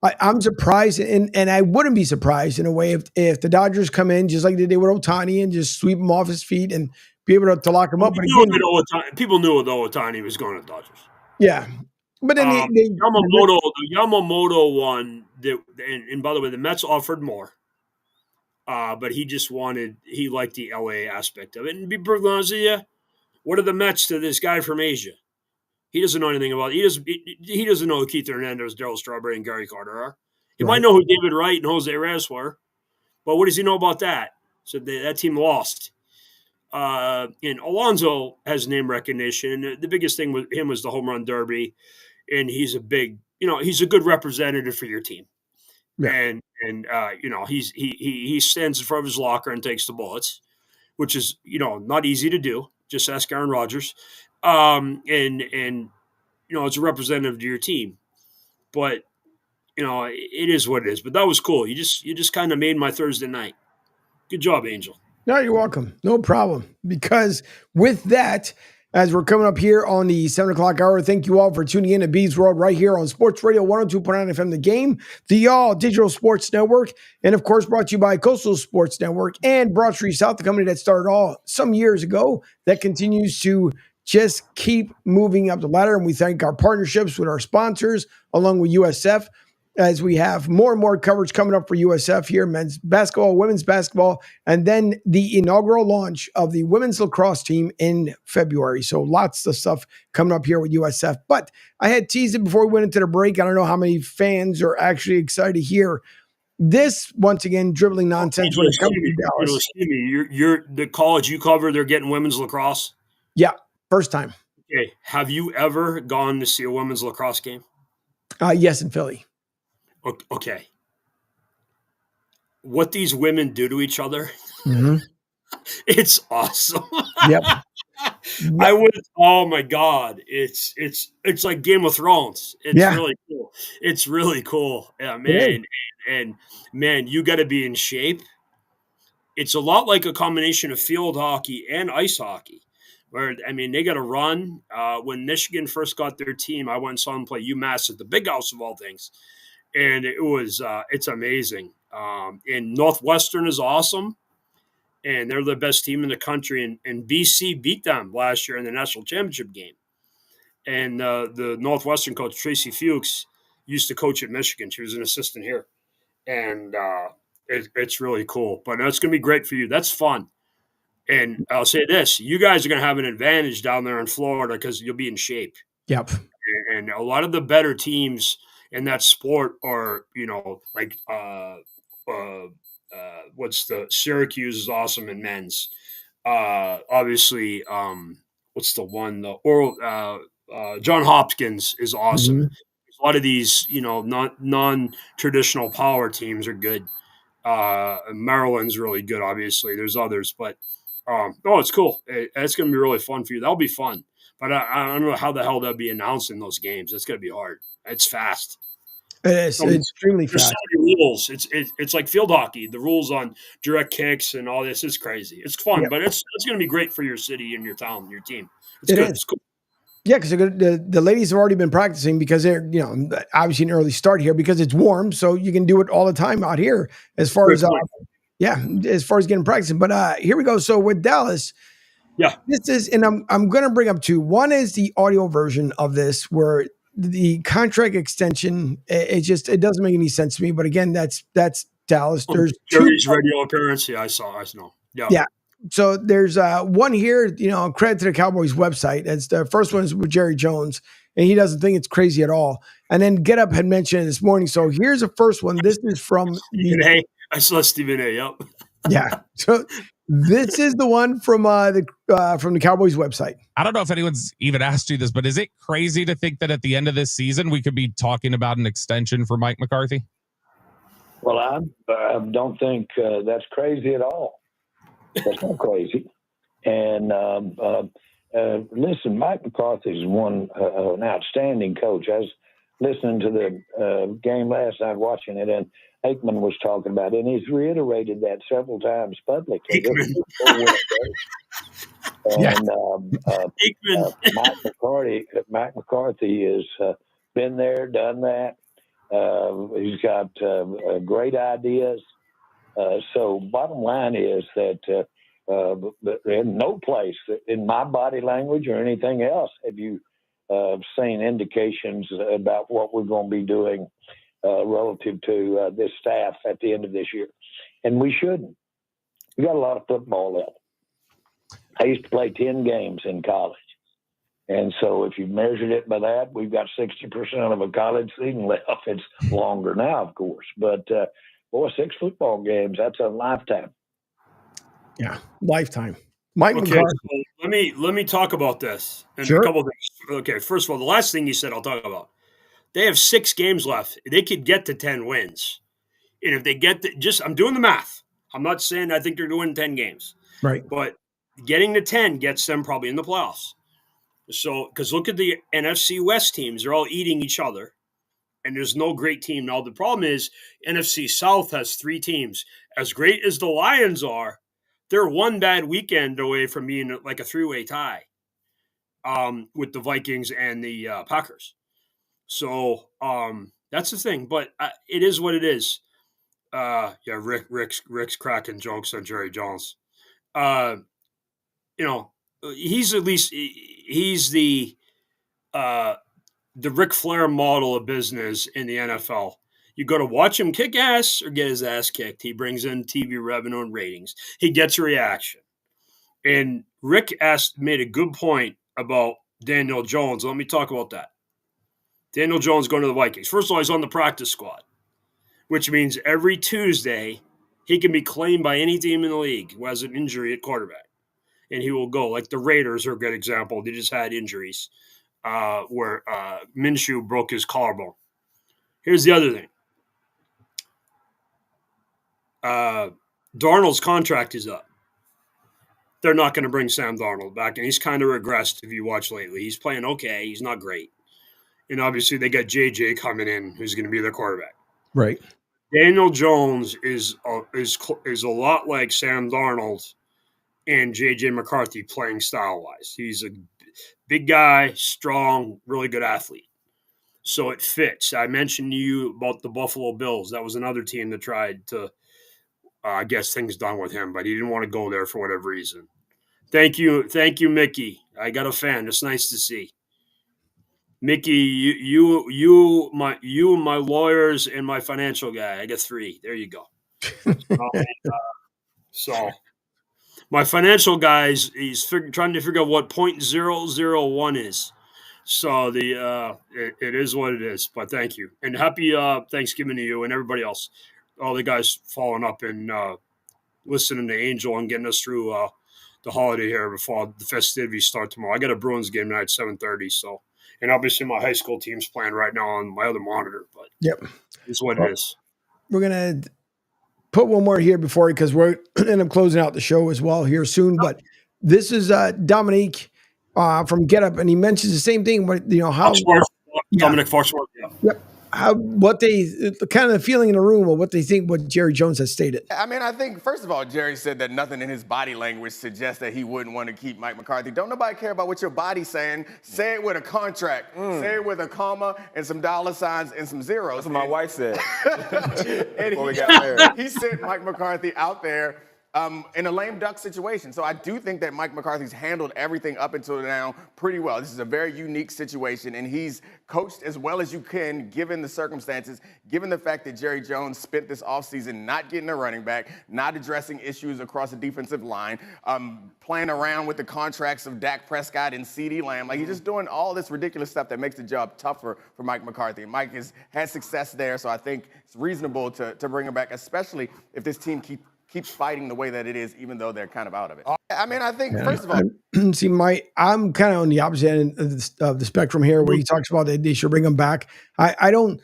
I'm surprised, and I wouldn't be surprised in a way if the Dodgers come in just like they did with Ohtani and just sweep him off his feet and be able to lock him up. But again, people knew that Ohtani was going to Dodgers. Yeah. But then the Yamamoto one, and by the way, the Mets offered more. But he liked the LA aspect of it. And to be perfectly honest with you, what are the Mets to this guy from Asia? He doesn't know anything about it. He doesn't know who Keith Hernandez, Darryl Strawberry, and Gary Carter are. He might know who David Wright and Jose Reyes were, but what does he know about that? So that team lost. And Alonso has name recognition. The biggest thing with him was the home run derby, and he's a good representative for your team. Yeah. And he stands in front of his locker and takes the bullets, which is not easy to do. Just ask Aaron Rodgers. It's a representative to your team, but it is what it is. But that was cool. You just kind of made my Thursday night. Good job, Angel. No, you're welcome. No problem. Because with that, as we're coming up here on the 7 o'clock hour, thank you all for tuning in to Beav's World right here on Sports Radio 102.9 FM The Game, the All Digital Sports Network, and of course brought to you by Coastal Sports Network and Broad Street South, the company that started all some years ago that continues to just keep moving up the ladder. And we thank our partnerships with our sponsors along with USF, as we have more and more coverage coming up for USF here, men's basketball, women's basketball, and then the inaugural launch of the women's lacrosse team in February. So lots of stuff coming up here with USF. But I had teased it before we went into the break. I don't know how many fans are actually excited to hear this once again dribbling nonsense when it comes to Dallas. Excuse me, you're the college you cover. They're getting women's lacrosse. Yeah, first time. Okay, have you ever gone to see a women's lacrosse game? Yes, in Philly. Okay. What these women do to each other, it's awesome. Yep. I would. Oh my God! It's like Game of Thrones. It's really cool. It's really cool. Yeah, man. And man, you got to be in shape. It's a lot like a combination of field hockey and ice hockey. Where I mean, they got to run. When Michigan first got their team, I went and saw them play UMass at the Big House of all things, and it was it's amazing. And Northwestern is awesome. And they're the best team in the country. And BC beat them last year in the national championship game. And the Northwestern coach, Tracy Fuchs, used to coach at Michigan. She was an assistant here. And it's really cool. But that's going to be great for you. That's fun. And I'll say this. You guys are going to have an advantage down there in Florida because you'll be in shape. Yep. And a lot of the better teams in that sport are, like what's the Syracuse is awesome in men's. Obviously, what's the one? The oral John Hopkins is awesome. A lot of these, non-traditional power teams are good. Maryland's really good. Obviously, there's others, but it's cool. It's going to be really fun for you. That'll be fun. But I don't know how the hell they'll be announcing those games. That's going to be hard. It's fast. It is. It's extremely fast. So many rules. It's like field hockey. The rules on direct kicks and all this is crazy. It's fun, but it's going to be great for your city and your town, your team. It's good. It's cool. Yeah, because the ladies have already been practicing because they're obviously an early start here because it's warm, so you can do it all the time out here as far as getting practicing. But here we go. So with Dallas, this is, and I'm going to bring up two. One is the audio version of this where the contract extension, it doesn't make any sense to me. But again, that's Dallas. There's Jerry's radio appearance. Yeah, I know. Yeah. So there's one here, credit to the Cowboys website. It's the first one is with Jerry Jones, and he doesn't think it's crazy at all. And then Get Up had mentioned it this morning. So here's the first one. This is from Stephen A. I saw Stephen A. Yep. Yeah. So this is the one from the Cowboys website. I don't know if anyone's even asked you this, but is it crazy to think that at the end of this season we could be talking about an extension for Mike McCarthy? Well, I don't think that's crazy at all. That's not crazy. And listen, Mike McCarthy is an outstanding coach. I was listening to the game last night, watching it, and Aikman was talking about it, and he's reiterated that several times publicly. And Mike McCarthy has been there, done that. He's got great ideas. So bottom line is that in no place in my body language or anything else have you seen indications about what we're going to be doing relative to this staff at the end of this year. And we shouldn't. We got a lot of football left. I used to play 10 games in college. And so if you measured it by that, we've got 60% of a college season left. It's longer now, of course. But, 6 football games, that's a lifetime. Yeah, lifetime. Mike okay, McCarthy. So let me talk about this. And Sure. A couple of things. Okay, first of all, the last thing you said I'll talk about. They have 6 games left. They could get to 10 wins. And if they get I'm doing the math. I'm not saying I think they're doing 10 games. Right. But getting to 10 gets them probably in the playoffs. So, because look at the NFC West teams. They're all eating each other. And there's no great team. Now, the problem is NFC South has 3 teams. As great as the Lions are, they're one bad weekend away from being like a 3-way tie with the Vikings and the Packers. So that's the thing. But it is what it is. Rick's cracking jokes on Jerry Jones. He's the Ric Flair model of business in the NFL. You go to watch him kick ass or get his ass kicked. He brings in TV revenue and ratings. He gets a reaction. And Rick made a good point about Daniel Jones. Let me talk about that. Daniel Jones going to the Vikings. First of all, he's on the practice squad. which means every Tuesday he can be claimed by any team in the league who has an injury at quarterback, and he will go. Like the Raiders are a good example. They just had injuries where Minshew broke his collarbone. Here's the other thing. Darnold's contract is up. They're not going to bring Sam Darnold back, and he's kind of regressed if you watch lately. He's playing okay. He's not great. And obviously they got JJ coming in, who's going to be their quarterback. Right. Daniel Jones is a lot like Sam Darnold and JJ McCarthy playing style-wise. He's a big guy, strong, really good athlete. So it fits. I mentioned to you about the Buffalo Bills. That was another team that tried to get things done with him, but he didn't want to go there for whatever reason. Thank you, Mickey. I got a fan. It's nice to see. Mickey, you, my lawyers, and my financial guy. I got 3. There you go. So my financial guys, he's trying to figure out what 0.001 is. So it is what it is. But thank you, and happy Thanksgiving to you and everybody else. All the guys following up and listening to Angel and getting us through the holiday here before the festivities start tomorrow. I got a Bruins game tonight at 7:30. So. And obviously my high school team's playing right now on my other monitor, but it's what it is. We're going to put one more here before, because we're going to end up closing out the show as well here soon. But this is Dominique from Get Up, and he mentions the same thing. But how Dominic Foxworth. Yeah. Yep. What they kind of the feeling in the room, or what they think what Jerry Jones has stated. I mean, I think first of all, Jerry said that nothing in his body language suggests that he wouldn't want to keep Mike McCarthy. Don't nobody care about what your body's saying. Say it with a contract. Say it with a comma and some dollar signs and some zeros. That's what my wife said. Before we got married. He sent Mike McCarthy out there in a lame duck situation. So I do think that Mike McCarthy's handled everything up until now pretty well. This is a very unique situation, and he's coached as well as you can given the circumstances, given the fact that Jerry Jones spent this offseason not getting a running back, not addressing issues across the defensive line, playing around with the contracts of Dak Prescott and CeeDee Lamb. Like, he's just doing all this ridiculous stuff that makes the job tougher for Mike McCarthy. And Mike has had success there, so I think it's reasonable to bring him back, especially if this team keeps fighting the way that it is, even though they're kind of out of it. I mean, I think, first of all... See, I'm kind of on the opposite end of the spectrum here, where he talks about that they should bring him back. I don't...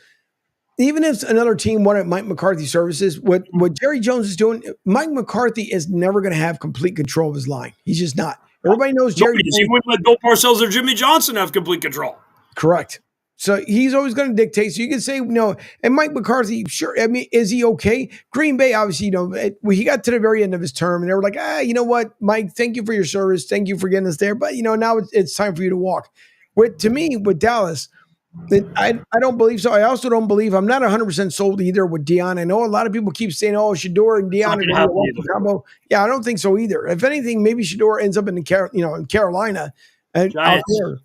Even if another team wanted Mike McCarthy services, what Jerry Jones is doing, Mike McCarthy is never going to have complete control of his line. He's just not. Everybody knows Jerry Jones. He wouldn't let Bill Parcells or Jimmy Johnson have complete control. Correct. So he's always going to dictate. So you can say, and Mike McCarthy, sure. I mean, is he okay? Green Bay, obviously, he got to the very end of his term, and they were like, you know what, Mike, thank you for your service. Thank you for getting us there. But, now it's time for you to walk. To me, with Dallas, I don't believe so. I also don't believe, I'm not 100% sold either with Deion. I know a lot of people keep saying, Shador and Deion are going to be a combo. Yeah, I don't think so either. If anything, maybe Shador ends up in Carolina. And out there.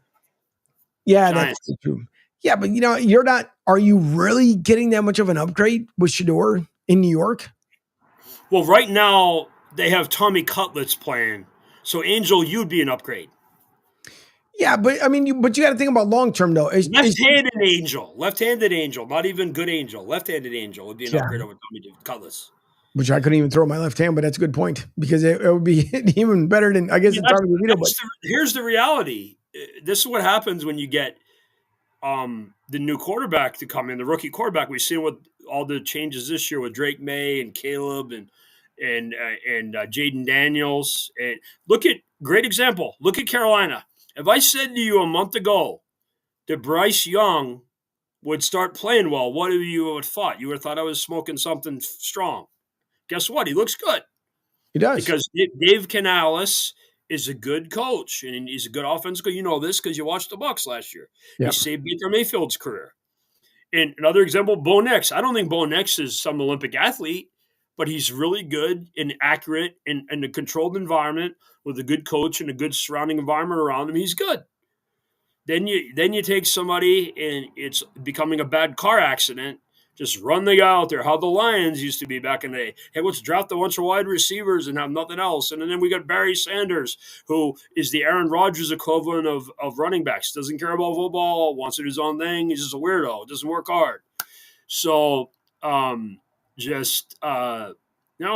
Yeah, Giants. That's true. Yeah, but you're not. Are you really getting that much of an upgrade with Shador in New York? Well, right now they have Tommy Cutlets playing, so Angel, you'd be an upgrade. Yeah, but I mean, you got to think about long term though. Left-handed Angel, not even good Angel. Left-handed Angel would be an upgrade over Tommy Cutlets. Which I couldn't even throw my left hand, but that's a good point, because it would be even better than, I guess. Here's the reality. This is what happens when you get the new quarterback to come in, the rookie quarterback. We've seen what all the changes this year with Drake May and Caleb and Jaden Daniels. And great example. Look at Carolina. If I said to you a month ago that Bryce Young would start playing well, what would you have thought? You would have thought I was smoking something strong. Guess what? He looks good. He does. Because Dave Canales is a good coach, and he's a good offensive coach. You know this because you watched the Bucs last year. Yep. He saved Baker Mayfield's career. And another example, Bo Nix. I don't think Bo Nix is some Olympic athlete, but he's really good and accurate in a controlled environment with a good coach and a good surrounding environment around him. He's good. Then you take somebody and it's becoming a bad car accident. Just run the guy out there. How the Lions used to be back in the day. Hey, let's draft a bunch of wide receivers and have nothing else. And then we got Barry Sanders, who is the Aaron Rodgers equivalent of running backs. Doesn't care about football, wants to do his own thing. He's just a weirdo. Doesn't work hard. So Just no,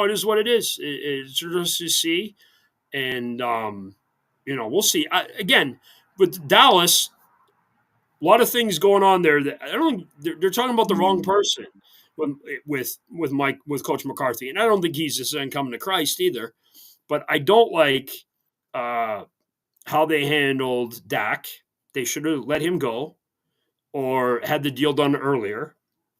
it is what it is. It's just to see, and we'll see. Again, with Dallas, a lot of things going on there that I don't. They're talking about the wrong person with Mike with Coach McCarthy, and I don't think he's the son coming to Christ either. But I don't like how they handled Dak. They should have let him go or had the deal done earlier.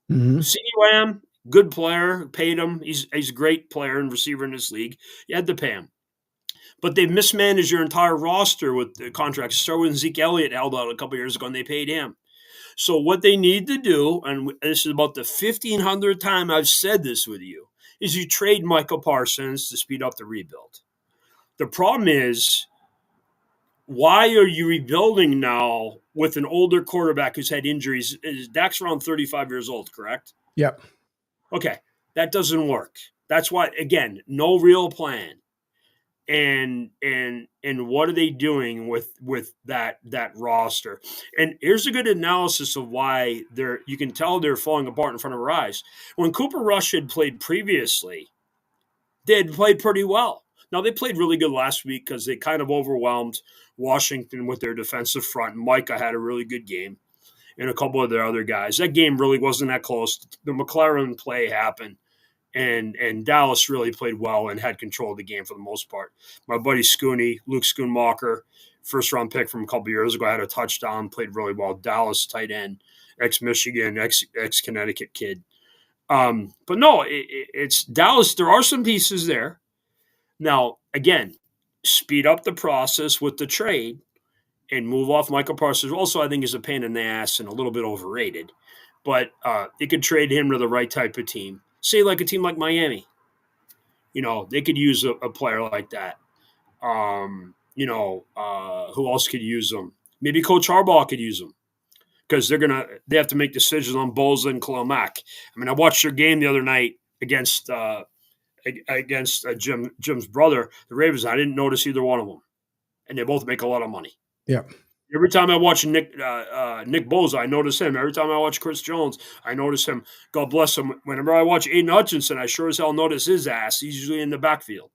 Mm-hmm. CeeDee Lamb, good player, paid him. He's a great player and receiver in this league. You had to pay him. But they've mismanaged your entire roster with the contracts. So when Zeke Elliott held out a couple years ago and they paid him. So what they need to do, and this is about the 1,500th time I've said this with you, is you trade Michael Parsons to speed up the rebuild. The problem is, why are you rebuilding now with an older quarterback who's had injuries? Dak's around 35 years old, correct? Yep. Okay, that doesn't work. That's why, again, no real plan. And what are they doing with that roster? And here's a good analysis of why you can tell they're falling apart in front of our eyes. When Cooper Rush had played previously, they had played pretty well. Now, they played really good last week because they kind of overwhelmed Washington with their defensive front. Micah had a really good game, and a couple of their other guys. That game really wasn't that close. The McLaren play happened, and Dallas really played well and had control of the game for the most part. My buddy Luke Schoonmaker, first-round pick from a couple of years ago, had a touchdown, played really well. Dallas tight end, ex-Michigan, ex-Connecticut kid. But no, it's Dallas. There are some pieces there. Now, again, speed up the process with the trade and move off Michael Parsons. Also, I think is a pain in the ass and a little bit overrated. But they could trade him to the right type of team. Say like a team like Miami. They could use a player like that. Who else could use them? Maybe Coach Harbaugh could use them. Because they have to make decisions on Bosa and Khalil Mack. I mean, I watched their game the other night against Jim's brother, the Ravens. I didn't notice either one of them, and they both make a lot of money. Yeah. Every time I watch Nick Bosa, I notice him. Every time I watch Chris Jones, I notice him. God bless him. Whenever I watch Aiden Hutchinson, I sure as hell notice his ass. He's usually in the backfield.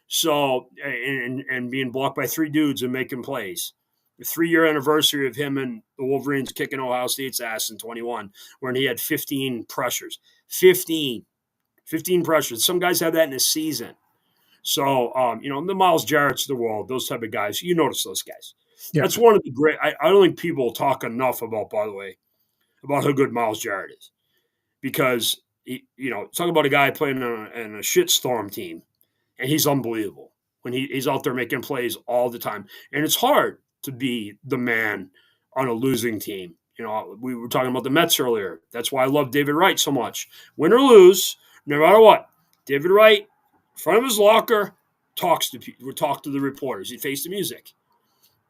So, and being blocked by three dudes and making plays. The 3-year anniversary of him and the Wolverines kicking Ohio State's ass in 21, when he had 15 pressures. 15 pressures. Some guys have that in a season. So, the Myles Jarrett's of the world, those type of guys, you notice those guys. Yeah. That's one of the great – I don't think people talk enough about, by the way, about how good Myles Jarrett is. Because, talk about a guy playing in a shitstorm team, and he's unbelievable when he's out there making plays all the time. And it's hard to be the man on a losing team. We were talking about the Mets earlier. That's why I love David Wright so much. Win or lose, no matter what, David Wright, in front of his locker, talk to the reporters. He faced the music.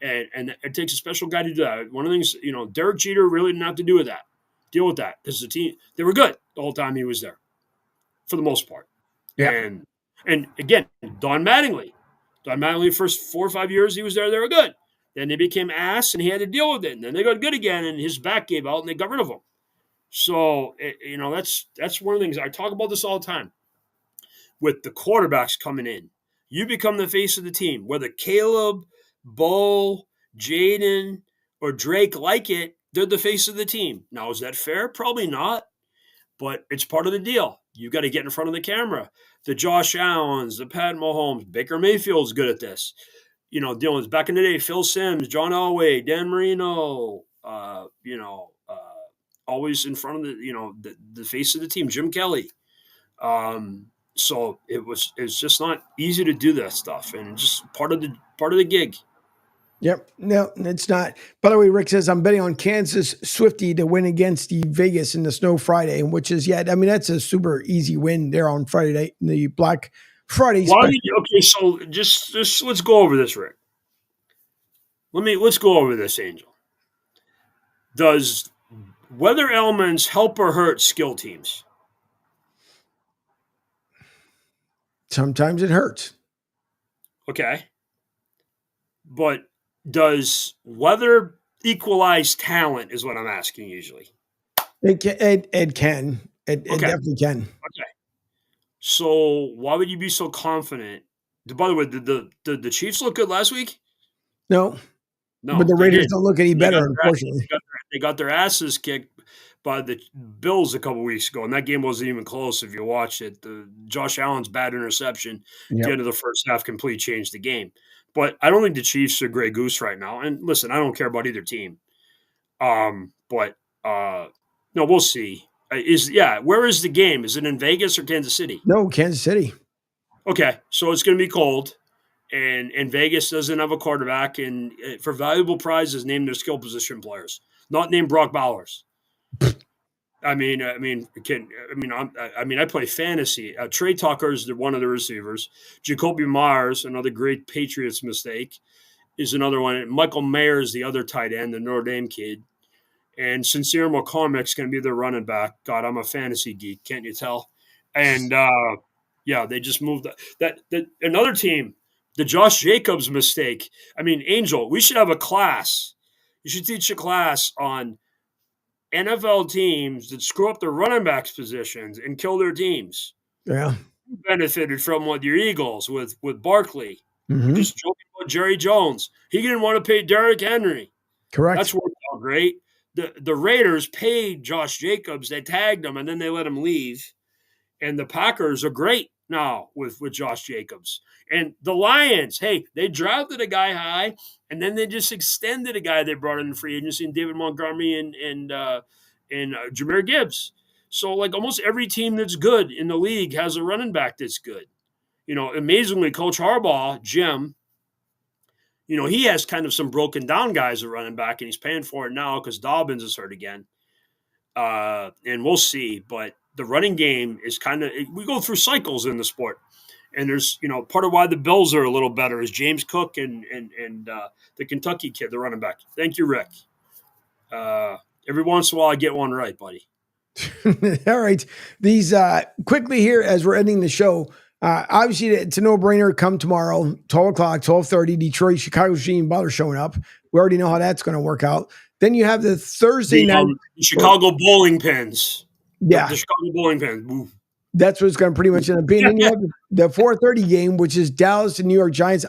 And it takes a special guy to do that. One of the things, Derek Jeter really didn't have to deal with that because the team, they were good the whole time he was there for the most part. Yeah. And again, Don Mattingly, the first 4 or 5 years he was there, they were good. Then they became ass and he had to deal with it. And then they got good again and his back gave out and they got rid of him. So, that's one of the things. I talk about this all the time. With the quarterbacks coming in, you become the face of the team. Whether Caleb, Bo, Jaden, or Drake like it, they're the face of the team. Now, is that fair? Probably not. But it's part of the deal. You got to get in front of the camera. The Josh Allens, the Pat Mahomes, Baker Mayfield's good at this. Dealing with back in the day, Phil Simms, John Elway, Dan Marino, always in front of the face of the team, Jim Kelly. So it's just not easy to do that stuff, and just part of the gig. Yep. No, it's not. By the way, Rick says, I'm betting on Kansas Swifty to win against the Vegas in the Snow Friday, which is, that's a super easy win there on Friday night, the Black Friday. Okay, so just let's go over this, Rick. Let's go over this, Angel. Does weather elements help or hurt skill teams? Sometimes it hurts. Okay. But does weather equalize talent is what I'm asking usually. It can. It Okay. definitely can. Okay. So why would you be so confident? By the way, did the Chiefs look good last week? No, No, but the they Raiders did. don't look any They got better, their ass- unfortunately. they got their asses kicked by the Bills a couple weeks ago, and that game wasn't even close if you watched it. The Josh Allen's bad interception at the Yep. end of the first half completely changed the game. But I don't think the Chiefs are Grey Goose right now. And listen, I don't care about either team. But no, we'll see. Where is the game? Is it in Vegas or Kansas City? No, Kansas City. Okay, so it's going to be cold, and Vegas doesn't have a quarterback, and for valuable prizes, name their skill position players, not name Brock Bowers. I play fantasy. Trey Tucker is one of the receivers. Jacoby Myers, another great Patriots mistake, is another one. Michael Mayer is the other tight end, the Notre Dame kid. And Sincere McCormick's going to be the running back. God, I'm a fantasy geek. Can't you tell? And they just moved that another team, the Josh Jacobs mistake. I mean, Angel, we should have a class. You should teach a class on NFL teams that screw up their running backs positions and kill their teams. Yeah. You benefited from with your Eagles with Barkley. Mhm. Just joking about Jerry Jones. He didn't want to pay Derrick Henry. Correct. That's worked out great. The Raiders paid Josh Jacobs. They tagged him, and then they let him leave. And the Packers are great now with Josh Jacobs. And the Lions, hey, they drafted a guy high, and then they just extended a guy they brought in free agency, and David Montgomery and Jahmyr Gibbs. So, like, almost every team that's good in the league has a running back that's good. You know, amazingly, Coach Harbaugh, Jim, you know, he has kind of some broken down guys at running back, and he's paying for it now because Dobbins is hurt again. And we'll see. But the running game is kind of – we go through cycles in the sport. And there's, you know, part of why the Bills are a little better is James Cook and the Kentucky kid, the running back. Thank you, Rick. Every once in a while I get one right, buddy. All right. These quickly here as we're ending the show. Obviously, it's a no-brainer. Come tomorrow, 12 o'clock, 12:30, Detroit, Chicago shouldn't even bother showing up. We already know how that's going to work out. Then you have the Thursday night. Chicago bowling pins. Yeah. The Chicago bowling pins. Ooh. That's what it's going to pretty much end up being. Then you have the 4:30 game, which is Dallas and New York Giants.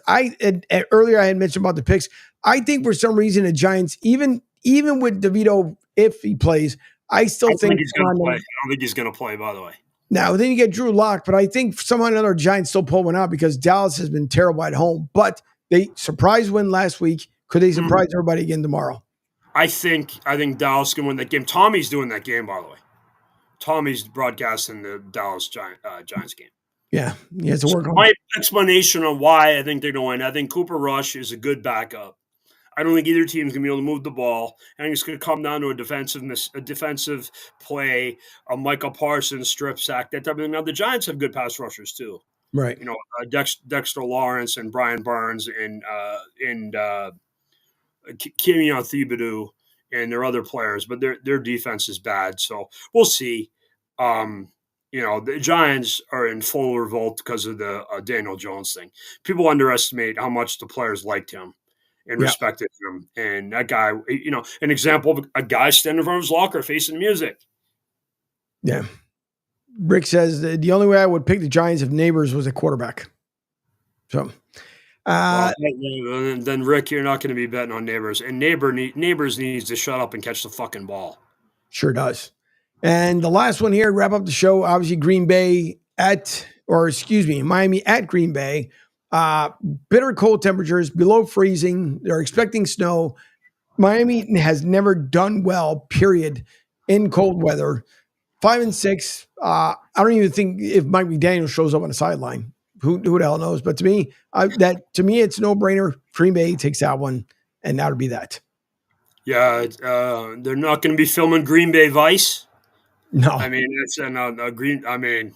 Earlier I had mentioned about the picks. I think for some reason the Giants, even with DeVito, if he plays, I still think he's going to play. I don't think he's going to play, by the way. Now, then you get Drew Lock, but I think somehow or another Giants still pull one out because Dallas has been terrible at home. But they surprise win last week. Could they surprise everybody again tomorrow? I think Dallas can win that game. Tommy's doing that game, by the way. Tommy's broadcasting the Dallas Giants game. Yeah, he has to work on my explanation on why I think they're going to win. I think Cooper Rush is a good backup. I don't think either team's going to be able to move the ball. I think it's going to come down to a defensive play, a Michael Parsons strip sack, that type of thing. Now, the Giants have good pass rushers, too. Right. You know, Dexter Lawrence and Brian Burns and Kenyon Thibodeau and their other players, but their defense is bad. So we'll see. You know, the Giants are in full revolt because of the Daniel Jones thing. People underestimate how much the players liked him and respected him. And that guy, you know, an example of a guy standing in front of his locker facing music. Yeah. Rick says the only way I would pick the Giants if Neighbors was a quarterback. So, then Rick, you're not going to be betting on Neighbors. And Neighbors needs to shut up and catch the fucking ball. Sure does. And the last one here, wrap up the show. Obviously, Miami at Green Bay. Bitter cold temperatures, below freezing. They're expecting snow. Miami has never done well, period, in cold weather. 5-6. I don't even think if Mike McDaniel shows up on the sideline. Who the hell knows? But to me, it's no brainer. Green Bay takes that one, and that would be that. Yeah, they're not going to be filming Green Bay Vice. No, I mean it's a green. I mean,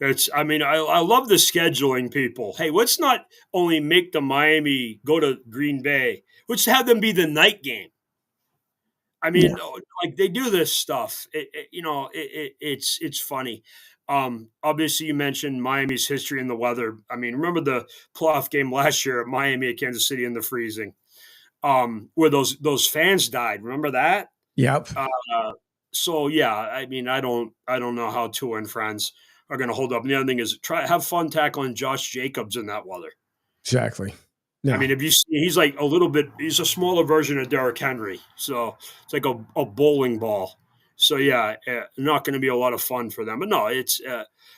I love the scheduling people. Hey, let's not only make the Miami go to Green Bay. Let's have them be the night game. I mean, like they do this stuff. It's funny. Obviously, you mentioned Miami's history and the weather. I mean, remember the playoff game last year at Miami at Kansas City in the freezing, where those fans died. Remember that? Yep. So yeah, I mean, I don't know how Tua and friends are going to hold up. And the other thing is have fun tackling Josh Jacobs in that weather. Exactly. I mean, if you see, he's like he's a smaller version of Derrick Henry. So it's like a bowling ball. So yeah, not going to be a lot of fun for them. But no, it's,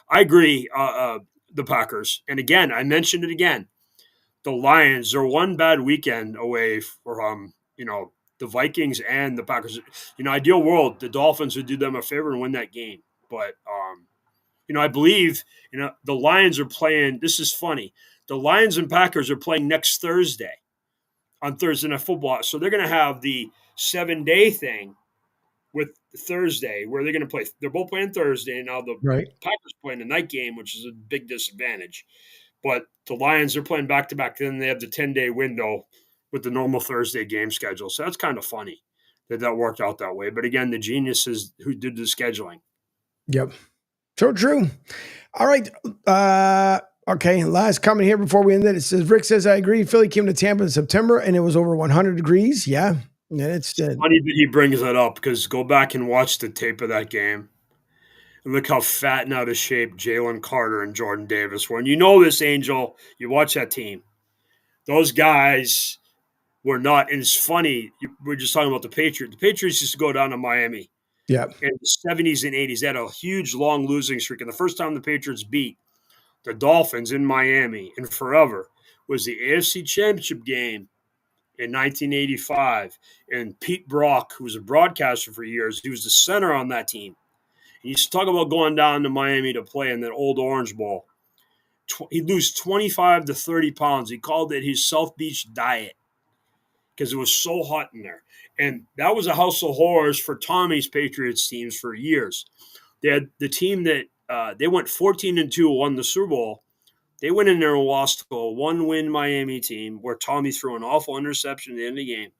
I agree. The Packers. And again, I mentioned it again. The Lions are one bad weekend away from, the Vikings and the Packers. Ideal world, the Dolphins would do them a favor and win that game. But, I believe, the Lions are playing. This is funny. The Lions and Packers are playing next Thursday on Thursday Night Football. So they're going to have the 7-day thing with Thursday where they're going to play. They're both playing Thursday. And now the Packers playing the night game, which is a big disadvantage. But the Lions are playing back-to-back. Then they have the 10-day window with the normal Thursday game schedule. So that's kind of funny that worked out that way. But again, the geniuses who did the scheduling. Yep. So true. All right. Okay. Last comment here before we end it. It says, Rick says, I agree. Philly came to Tampa in September and it was over 100 degrees. Yeah. And it's funny that he brings that up because go back and watch the tape of that game. And look how fat and out of shape Jalen Carter and Jordan Davis were. And you know this, Angel. You watch that team. Those guys were not. And it's funny. We're just talking about the Patriots. The Patriots used to go down to Miami. Yeah. In the 70s and 80s. They had a huge, long losing streak. And the first time the Patriots beat the Dolphins in Miami and forever was the AFC Championship game in 1985. And Pete Brock, who was a broadcaster for years, he was the center on that team. He used to talk about going down to Miami to play in that old Orange Bowl. He'd lose 25 to 30 pounds. He called it his South Beach diet because it was so hot in there. And that was a house of horrors for Tommy's Patriots teams for years. They had the team that they went 14-2, won the Super Bowl. They went in there and lost to a one-win Miami team where Tommy threw an awful interception at the end of the game.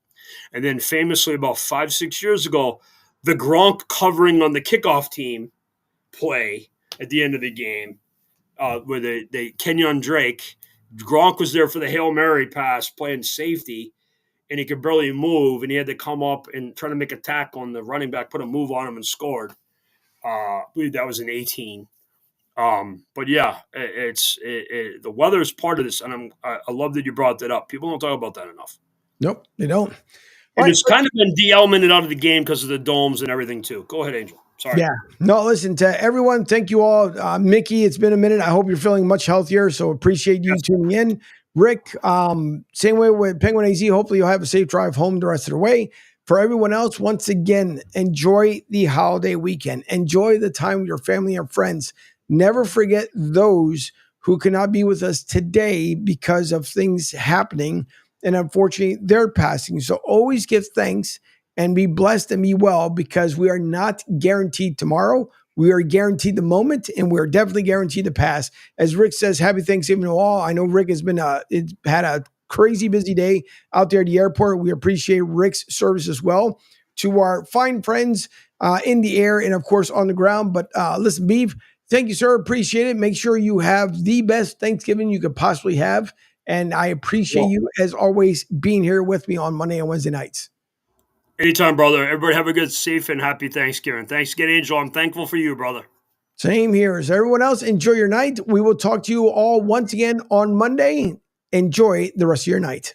And then famously about 5-6 years ago, the Gronk covering on the kickoff team play at the end of the game where they Kenyon Drake, Gronk was there for the Hail Mary pass playing safety, and he could barely move, and he had to come up and try to make a tackle on the running back, put a move on him and scored. I believe that was in 18. But yeah, the weather is part of this, and I love that you brought that up. People don't talk about that enough. Nope, they don't. And it's kind of been de-elemented out of the game because of the domes and everything too. Go ahead, Angel. Sorry. Yeah. No, listen, to everyone, thank you all. Mickey, it's been a minute. I hope you're feeling much healthier, so appreciate you tuning in. Rick, same way with Penguin AZ. Hopefully you'll have a safe drive home the rest of the way. For everyone else, once again, enjoy the holiday weekend. Enjoy the time with your family and friends. Never forget those who cannot be with us today because of things happening. And unfortunately, they're passing. So always give thanks and be blessed and be well, because we are not guaranteed tomorrow. We are guaranteed the moment, and we're definitely guaranteed the past. As Rick says, happy Thanksgiving to all. I know Rick has been had a crazy busy day out there at the airport. We appreciate Rick's service as well. To our fine friends in the air and, of course, on the ground. But listen, Beav, thank you, sir. Appreciate it. Make sure you have the best Thanksgiving you could possibly have. And I appreciate you, as always, being here with me on Monday and Wednesday nights. Anytime, brother. Everybody have a good, safe, and happy Thanksgiving. Thanks again, Angel. I'm thankful for you, brother. Same here. As everyone else, enjoy your night. We will talk to you all once again on Monday. Enjoy the rest of your night.